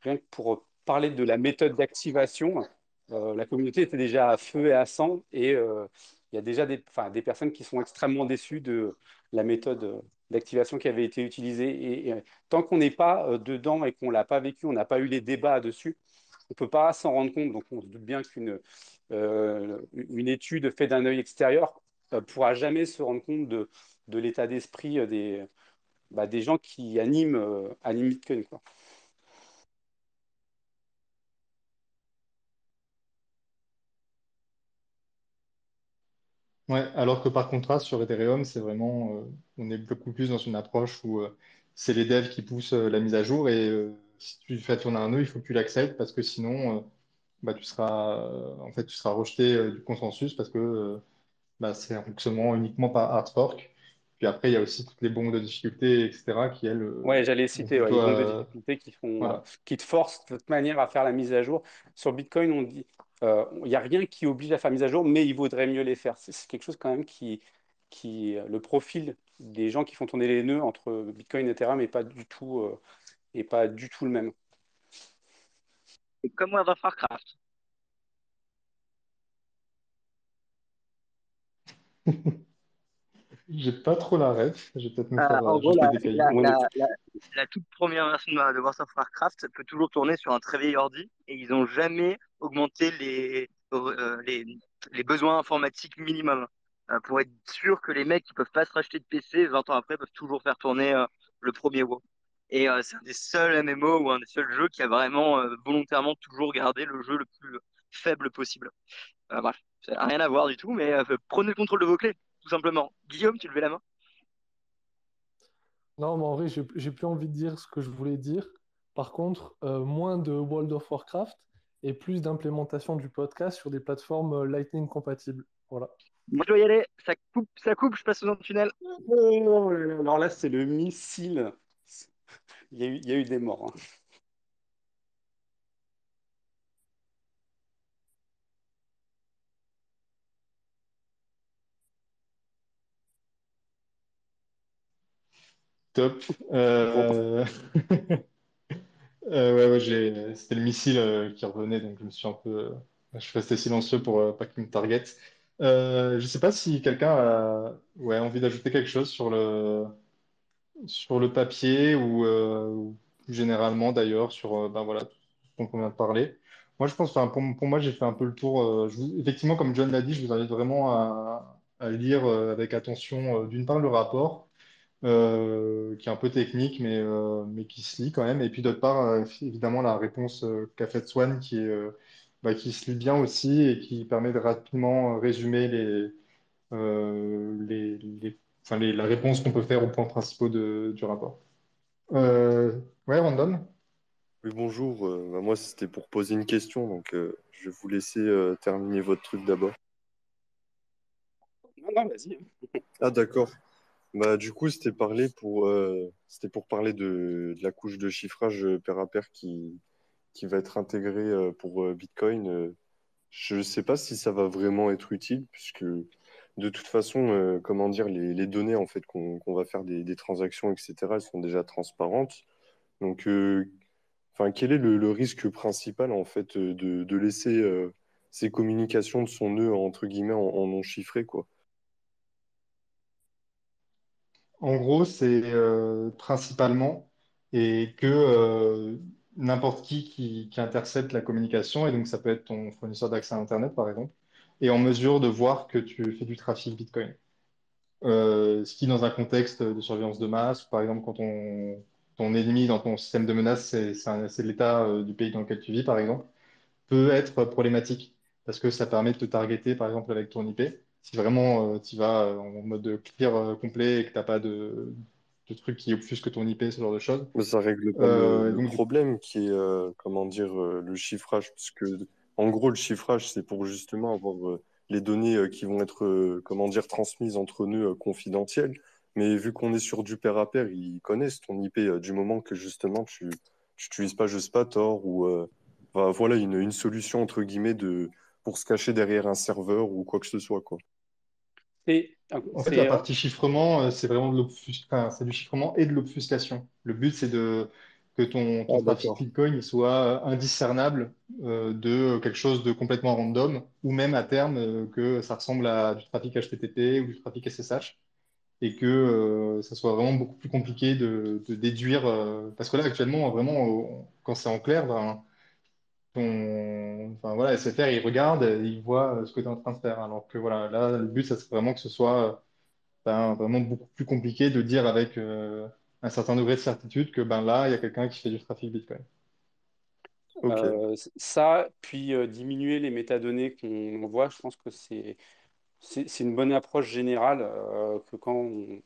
rien que pour parler de la méthode d'activation, la communauté était déjà à feu et à sang et il y a déjà enfin, des personnes qui sont extrêmement déçues de la méthode d'activation qui avait été utilisée. Et tant qu'on n'est pas dedans et qu'on l'a pas vécu, on n'a pas eu les débats dessus, on ne peut pas s'en rendre compte. Donc, on se doute bien une étude faite d'un œil extérieur pourra jamais se rendre compte de l'état d'esprit des gens qui animent Bitcoin, quoi.
Ouais, alors que par contraste, sur Ethereum, c'est vraiment, on est beaucoup plus dans une approche où c'est les devs qui poussent la mise à jour et si tu fais tourner un nœud, il faut que tu l'acceptes parce que sinon, tu seras rejeté du consensus parce que c'est un fonctionnement uniquement par hard fork. Puis après, il y a aussi toutes les bombes de difficulté, etc., qui elles
Ouais, j'allais
vont
citer ouais,
plutôt
les bombes de difficulté
voilà.
qui te forcent de toute manière à faire la mise à jour. Sur Bitcoin, on dit, il n'y a rien qui oblige à faire mise à jour, mais il vaudrait mieux les faire. C'est quelque chose quand même le profil des gens qui font tourner les nœuds entre Bitcoin et Ethereum est pas du tout le même.
C'est comme World of Warcraft.
J'ai pas trop la ref, je vais peut-être me faire
En gros,
juste le décailler.
Moi non plus.
la toute première version de World of Warcraft peut toujours tourner sur un très vieil ordi et ils n'ont jamais augmenté les besoins informatiques minimum pour être sûr que les mecs qui peuvent pas se racheter de PC 20 ans après peuvent toujours faire tourner le premier WoW. Et c'est un des seuls MMO ou un des seuls jeux qui a vraiment volontairement toujours gardé le jeu le plus faible possible. Bref, ça n'a rien à voir du tout, mais prenez le contrôle de vos clés, tout simplement. Guillaume, tu levais la main?
Non, mais en vrai, j'ai plus envie de dire ce que je voulais dire Par contre, moins de World of Warcraft et plus d'implémentation du podcast sur des plateformes Lightning compatibles. Voilà.
Moi, je dois y aller. Ça coupe, je passe dans le tunnel.
Oh là là, alors là, c'est le missile. Il y a eu des morts, hein.
Top.
Bon,
C'était le missile qui revenait, donc je me suis un peu, je suis resté silencieux pour pas qu'il me target. Je sais pas si quelqu'un a envie d'ajouter quelque chose sur le papier ou plus généralement d'ailleurs sur ben voilà, tout ce dont on vient de parler. Moi, je pense, enfin, pour moi, j'ai fait un peu le tour. Effectivement, comme John l'a dit, je vous invite vraiment à lire avec attention, d'une part, le rapport qui est un peu technique, mais qui se lit quand même. Et puis d'autre part, évidemment, la réponse qu'a faite Swan, qui se lit bien aussi et qui permet de rapidement résumer la réponse qu'on peut faire aux points principaux du rapport. Ouais, Random?
Oui, bonjour. Bah, moi, c'était pour poser une question, donc je vais vous laisser terminer votre truc d'abord.
non, non, vas-y.
Ah, d'accord. Bah, du coup, c'était pour parler de la couche de chiffrage pair à pair qui va être intégrée pour Bitcoin. Je ne sais pas si ça va vraiment être utile, puisque de toute façon, comment dire, les données en fait qu'on va faire des transactions, etc., elles sont déjà transparentes. Donc, enfin, quel est le risque principal en fait de laisser ces communications de son nœud entre guillemets en non chiffré, quoi?
En gros, c'est principalement et que n'importe qui intercepte la communication, et donc ça peut être ton fournisseur d'accès à Internet, par exemple, est en mesure de voir que tu fais du trafic Bitcoin. Ce qui, dans un contexte de surveillance de masse, par exemple, quand ton ennemi dans ton système de menace, c'est l'État du pays dans lequel tu vis, par exemple, peut être problématique parce que ça permet de te targeter, par exemple, avec ton IP. Si vraiment tu vas en mode clear complet et que tu n'as pas de trucs qui obfusquent ton IP, ce genre de choses.
Mais ça règle pas le,
Et
le
donc,
problème qui est, comment dire, le chiffrage, puisque en gros, le chiffrage, c'est pour justement avoir les données qui vont être, comment dire, transmises entre nœuds confidentiels. Mais vu qu'on est sur du pair à pair, ils connaissent ton IP du moment que justement tu n'utilises pas, je sais pas, Tor ou enfin, voilà une solution entre guillemets pour se cacher derrière un serveur ou quoi que ce soit, quoi.
C'est,
en fait, la
c'est,
partie chiffrement, c'est vraiment enfin, c'est du chiffrement et de l'obfuscation. Le but, c'est que ton
Ah,
trafic
d'accord.
Bitcoin il soit indiscernable de quelque chose de complètement random, ou même à terme que ça ressemble à du trafic HTTP ou du trafic SSH, et que ça soit vraiment beaucoup plus compliqué de déduire. Parce que là, actuellement, vraiment, quand c'est en clair, ben, enfin, voilà, SFR, il regarde, il voit ce que tu es en train de faire. Alors que voilà, là, le but, ça serait vraiment que ce soit ben, vraiment beaucoup plus compliqué de dire avec un certain degré de certitude que ben, là, il y a quelqu'un qui fait du trafic Bitcoin.
Ok.
ça, puis diminuer les métadonnées qu'on voit, je pense que c'est une bonne approche générale que quand on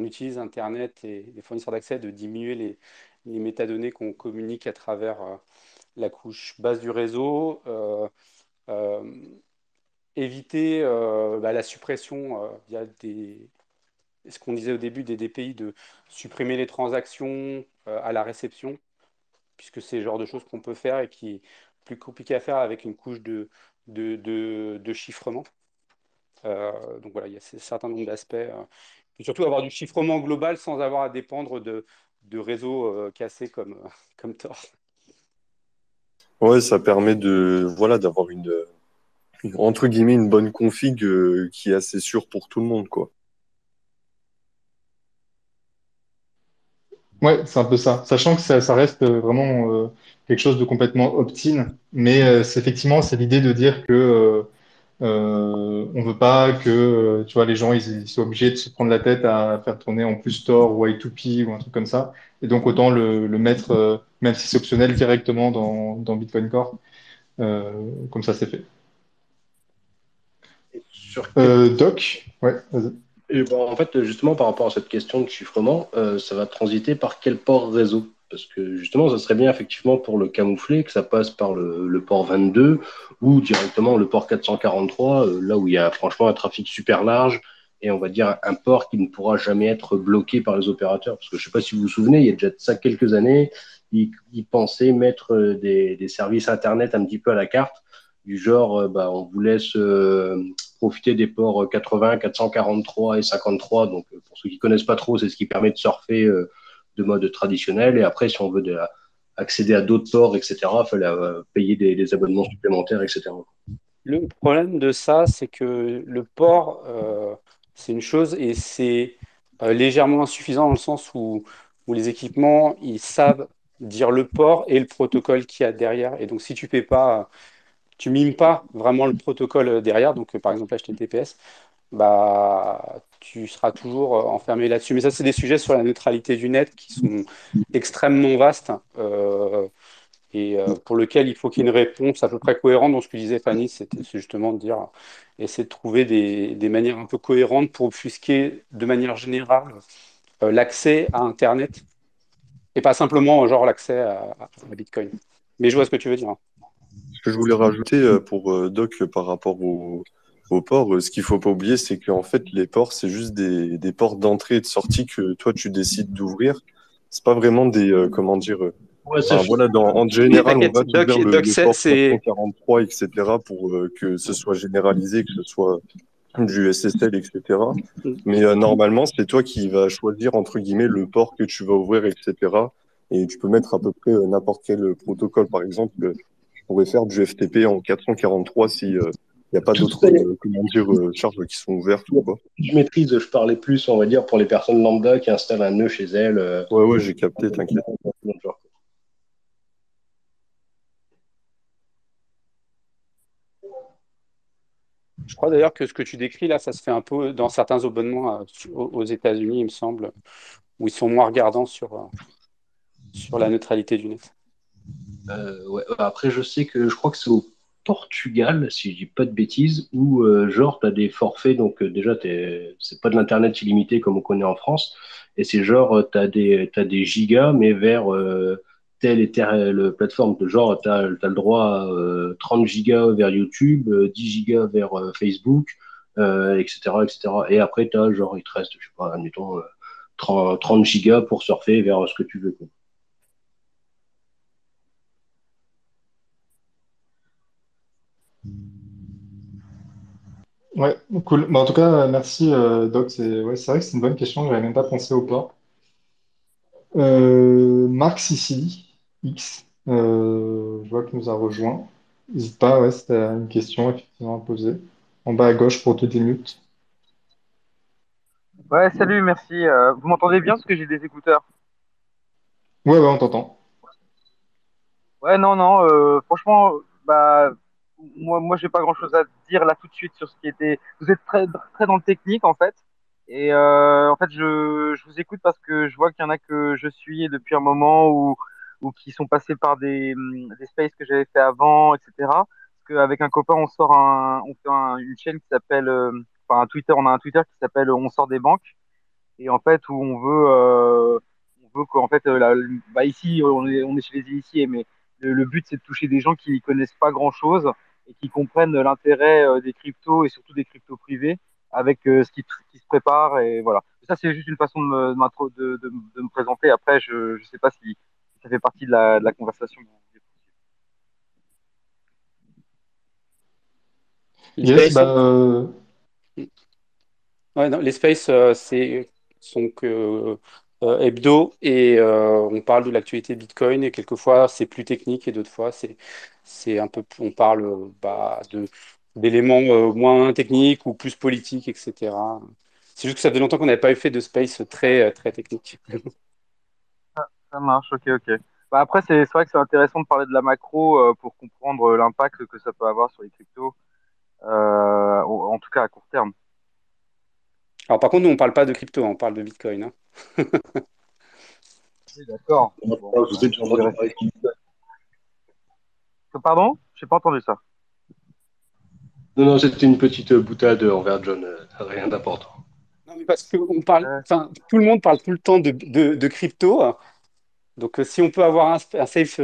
utilise Internet et les fournisseurs d'accès, de diminuer les métadonnées qu'on communique à travers la couche basse du réseau, euh, éviter la suppression via ce qu'on disait au début des DPI, de supprimer les transactions à la réception, puisque c'est le genre de choses qu'on peut faire et qui est plus compliqué à faire avec une couche de chiffrement. Donc voilà, il y a un certain nombre d'aspects. Et surtout avoir du chiffrement global sans avoir à dépendre de réseaux cassés comme Tor.
Ouais, ça permet voilà, d'avoir entre guillemets, une bonne config qui est assez sûre pour tout le monde, quoi.
Ouais, c'est un peu ça. Sachant que ça reste vraiment quelque chose de complètement opt-in, mais c'est l'idée de dire que on veut pas que tu vois les gens ils soient obligés de se prendre la tête à faire tourner en plus Tor ou I2P ou un truc comme ça. Et donc autant le mettre, même si c'est optionnel, directement dans Bitcoin Core. Comme ça, c'est fait.
Et sur quel...
Doc, ouais, vas-y.
Et bon, en fait, justement, par rapport à cette question de chiffrement, ça va transiter par quel port réseau? parce que justement, ça serait bien effectivement pour le camoufler que ça passe par le port 22 ou directement le port 443, là où il y a franchement un trafic super large et on va dire un port qui ne pourra jamais être bloqué par les opérateurs. Parce que je ne sais pas si vous vous souvenez, il y a déjà de ça quelques années, ils pensaient mettre des services Internet un petit peu à la carte, du genre, on vous laisse profiter des ports 80, 443 et 53. Donc, pour ceux qui ne connaissent pas trop, c'est ce qui permet de surfer de mode traditionnel. Et après, si on veut accéder à d'autres ports, etc., il fallait payer des abonnements supplémentaires, etc.
Le problème de ça, c'est que le port, c'est une chose et c'est légèrement insuffisant dans le sens où les équipements, ils savent dire le port et le protocole qu'il y a derrière. Et donc, si tu fais pas, tu mimes pas vraiment le protocole derrière, donc par exemple HTTPS, bah, tu seras toujours enfermé là-dessus. Mais ça, c'est des sujets sur la neutralité du net qui sont extrêmement vastes. Pour lequel il faut qu'il y ait une réponse à peu près cohérente. Donc, ce que disait Fanny, c'est justement de dire, essayer de trouver des manières un peu cohérentes pour obfusquer de manière générale l'accès à Internet et pas simplement genre l'accès à Bitcoin. Mais je vois ce que tu veux dire, hein.
Ce que je voulais rajouter pour Doc par rapport au port, ce qu'il faut pas oublier, c'est qu'en fait, les ports, c'est juste des ports d'entrée et de sortie que toi, tu décides d'ouvrir. C'est pas vraiment comment dire,
Ouais, ça,
enfin, voilà, en
Mais
général, on
t'inquiète,
va
Doc,
t'ouvrir
Doc,
le port 443, etc., pour que ce soit généralisé, que ce soit du SSL, etc. Mais normalement, c'est toi qui vas choisir, entre guillemets, le port que tu vas ouvrir, etc. Et tu peux mettre à peu près n'importe quel protocole. Par exemple, je pourrais faire du FTP en 443 si il n'y a pas
tout
d'autres
ça,
comment dire, charges qui sont ouvertes ou quoi.
je maîtrise, je parlais plus, on va dire, pour les personnes lambda qui installent un nœud chez elles.
Ouais, ouais, j'ai capté, t'inquiète.
je crois d'ailleurs que ce que tu décris là, ça se fait un peu dans certains abonnements aux États-Unis, il me semble, où ils sont moins regardants sur la neutralité du net.
Ouais. Après, je crois que c'est au Portugal, si je dis pas de bêtises, où genre tu as des forfaits, donc déjà c'est pas de l'internet illimité comme on connaît en France, et c'est genre tu as t'as des gigas, mais vers telle et telle plateforme, genre tu as le droit à 30 gigas vers YouTube, 10 gigas vers Facebook, etc., etc. Et après genre il te reste, je sais pas, admettons 30 gigas pour surfer vers ce que tu veux, quoi.
Ouais, cool. Bah, en tout cas, merci Doc. C'est vrai que c'est une bonne question. J'avais même pas pensé au port. Marx ici, X, je vois qu'il nous a rejoint. N'hésite pas, ouais, si tu as une question effectivement à poser. En bas à gauche pour te démute.
Ouais, salut, merci. Vous m'entendez bien parce que j'ai des écouteurs?
Ouais, ouais, on t'entend.
Ouais, non, non. Franchement, bah, moi, j'ai pas grand-chose à dire là tout de suite sur ce qui était. Vous êtes très, très dans le technique en fait, et en fait, je vous écoute parce que je vois qu'il y en a que je suis depuis un moment ou qui sont passés par des spaces que j'avais fait avant, etc. Parce qu'avec un copain, on fait une chaîne qui s'appelle, enfin, un Twitter, on a un Twitter qui s'appelle On sort des banques. Et en fait où on veut qu'en fait bah ici on est chez les initiés, mais le but c'est de toucher des gens qui connaissent pas grand-chose et qui comprennent l'intérêt des cryptos et surtout des cryptos privés avec qui se prépare. Et voilà, ça c'est juste une façon de me présenter. Après je sais pas si ça fait partie de la conversation que vous voulez.
Les
Yes,
spaces,
bah,
ouais, non, les spaces, sont que hebdo et on parle de l'actualité Bitcoin et quelquefois c'est plus technique et d'autres fois c'est un peu on parle d'éléments moins techniques ou plus politiques, etc. C'est juste que ça fait longtemps qu'on n'avait pas eu fait de space très technique.
Ça marche, ok, ok. Bah après, c'est vrai que c'est intéressant de parler de la macro pour comprendre l'impact que ça peut avoir sur les cryptos, en tout cas à court terme.
Alors par contre, nous on parle pas de crypto, on parle de Bitcoin, hein.
Oui, d'accord. Bon,
Je vous ai
bah,
déjà
je
entendu
verrai.
parler de
Pardon? J'ai pas entendu ça.
Non, non, c'était une petite boutade envers John, rien d'important.
Non, mais parce que on parle,
Euh,
enfin, tout le monde parle tout le temps de crypto, Donc, si on peut avoir un safe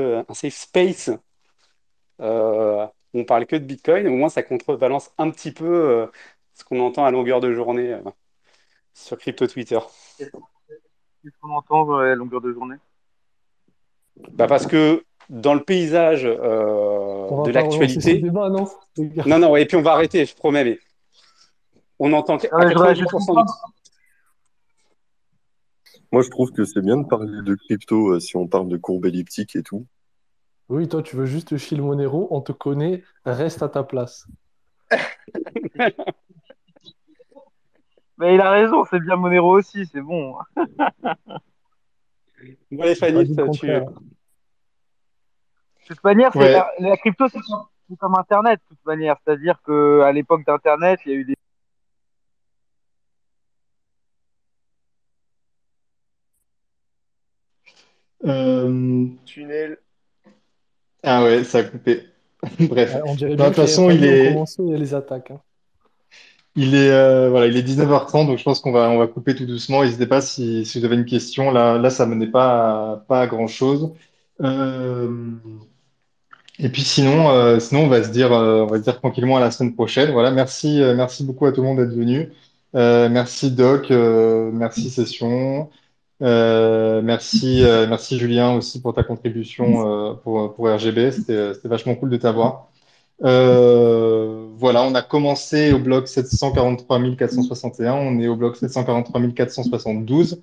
space, on parle que de Bitcoin, au moins ça contrebalance un petit peu ce qu'on entend à longueur de journée sur Crypto Twitter.
Qu'est-ce qu'on entend à longueur de journée?
Bah parce que dans le paysage
On va
de
pas relancer ce
l'actualité,
débat, non, les gars?
non, et puis on va arrêter, je promets, mais on entend
Ah
à
ouais, je voudrais juste
90% du
comprendre.
Moi, je trouve que c'est bien de parler de crypto si on parle de courbe elliptique et tout.
Oui, toi, tu veux juste chill Monero, on te connaît, reste à ta place.
Mais il a raison, c'est bien Monero aussi, c'est bon.
Bon, allez,
J'ai pas
Fanny,
dit le contraire.
De toute manière,
Ouais.
la crypto, c'est comme Internet, de toute manière. C'est-à-dire qu'à l'époque d'Internet, il y a eu des.
Euh,
Tunnel.
Ah ouais, ça a coupé. Bref.
Ouais, on dirait
Bah, de
bien
toute
que les
façon,
FAI ont commencé les attaques, hein.
voilà, il est 19h30, donc je pense qu'on va couper tout doucement. N'hésitez pas si vous avez une question. Là, ça menait pas à grand-chose. Euh, et puis sinon, on va se dire tranquillement à la semaine prochaine. Voilà, merci beaucoup à tout le monde d'être venu. Merci Doc, merci Session. Merci Julien aussi pour ta contribution pour RGB. C'était vachement cool de t'avoir. Voilà, on a commencé au bloc 743 461, on est au bloc 743 472.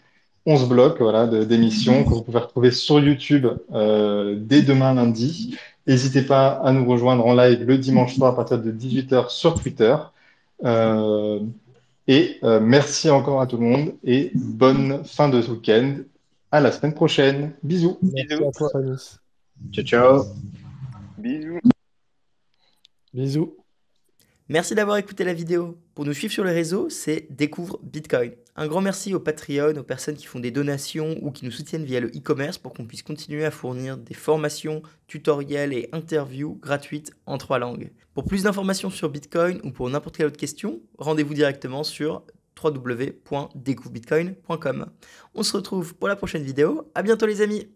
11 blocs voilà, d'émissions que vous pouvez retrouver sur YouTube dès demain lundi. N'hésitez pas à nous rejoindre en live le dimanche soir à partir de 18h sur Twitter. Euh, Merci encore à tout le monde et bonne fin de week-end. À la semaine prochaine. Bisous.
Merci
Bisous.
à toi, Fanny.
Ciao, ciao.
Bisous.
Bisous.
Merci d'avoir écouté la vidéo. Pour nous suivre sur les réseaux, c'est Découvre Bitcoin. Un grand merci aux Patreon, aux personnes qui font des donations ou qui nous soutiennent via le e-commerce pour qu'on puisse continuer à fournir des formations, tutoriels et interviews gratuites en 3 langues. Pour plus d'informations sur Bitcoin ou pour n'importe quelle autre question, rendez-vous directement sur www.découvrebitcoin.com. On se retrouve pour la prochaine vidéo. À bientôt les amis.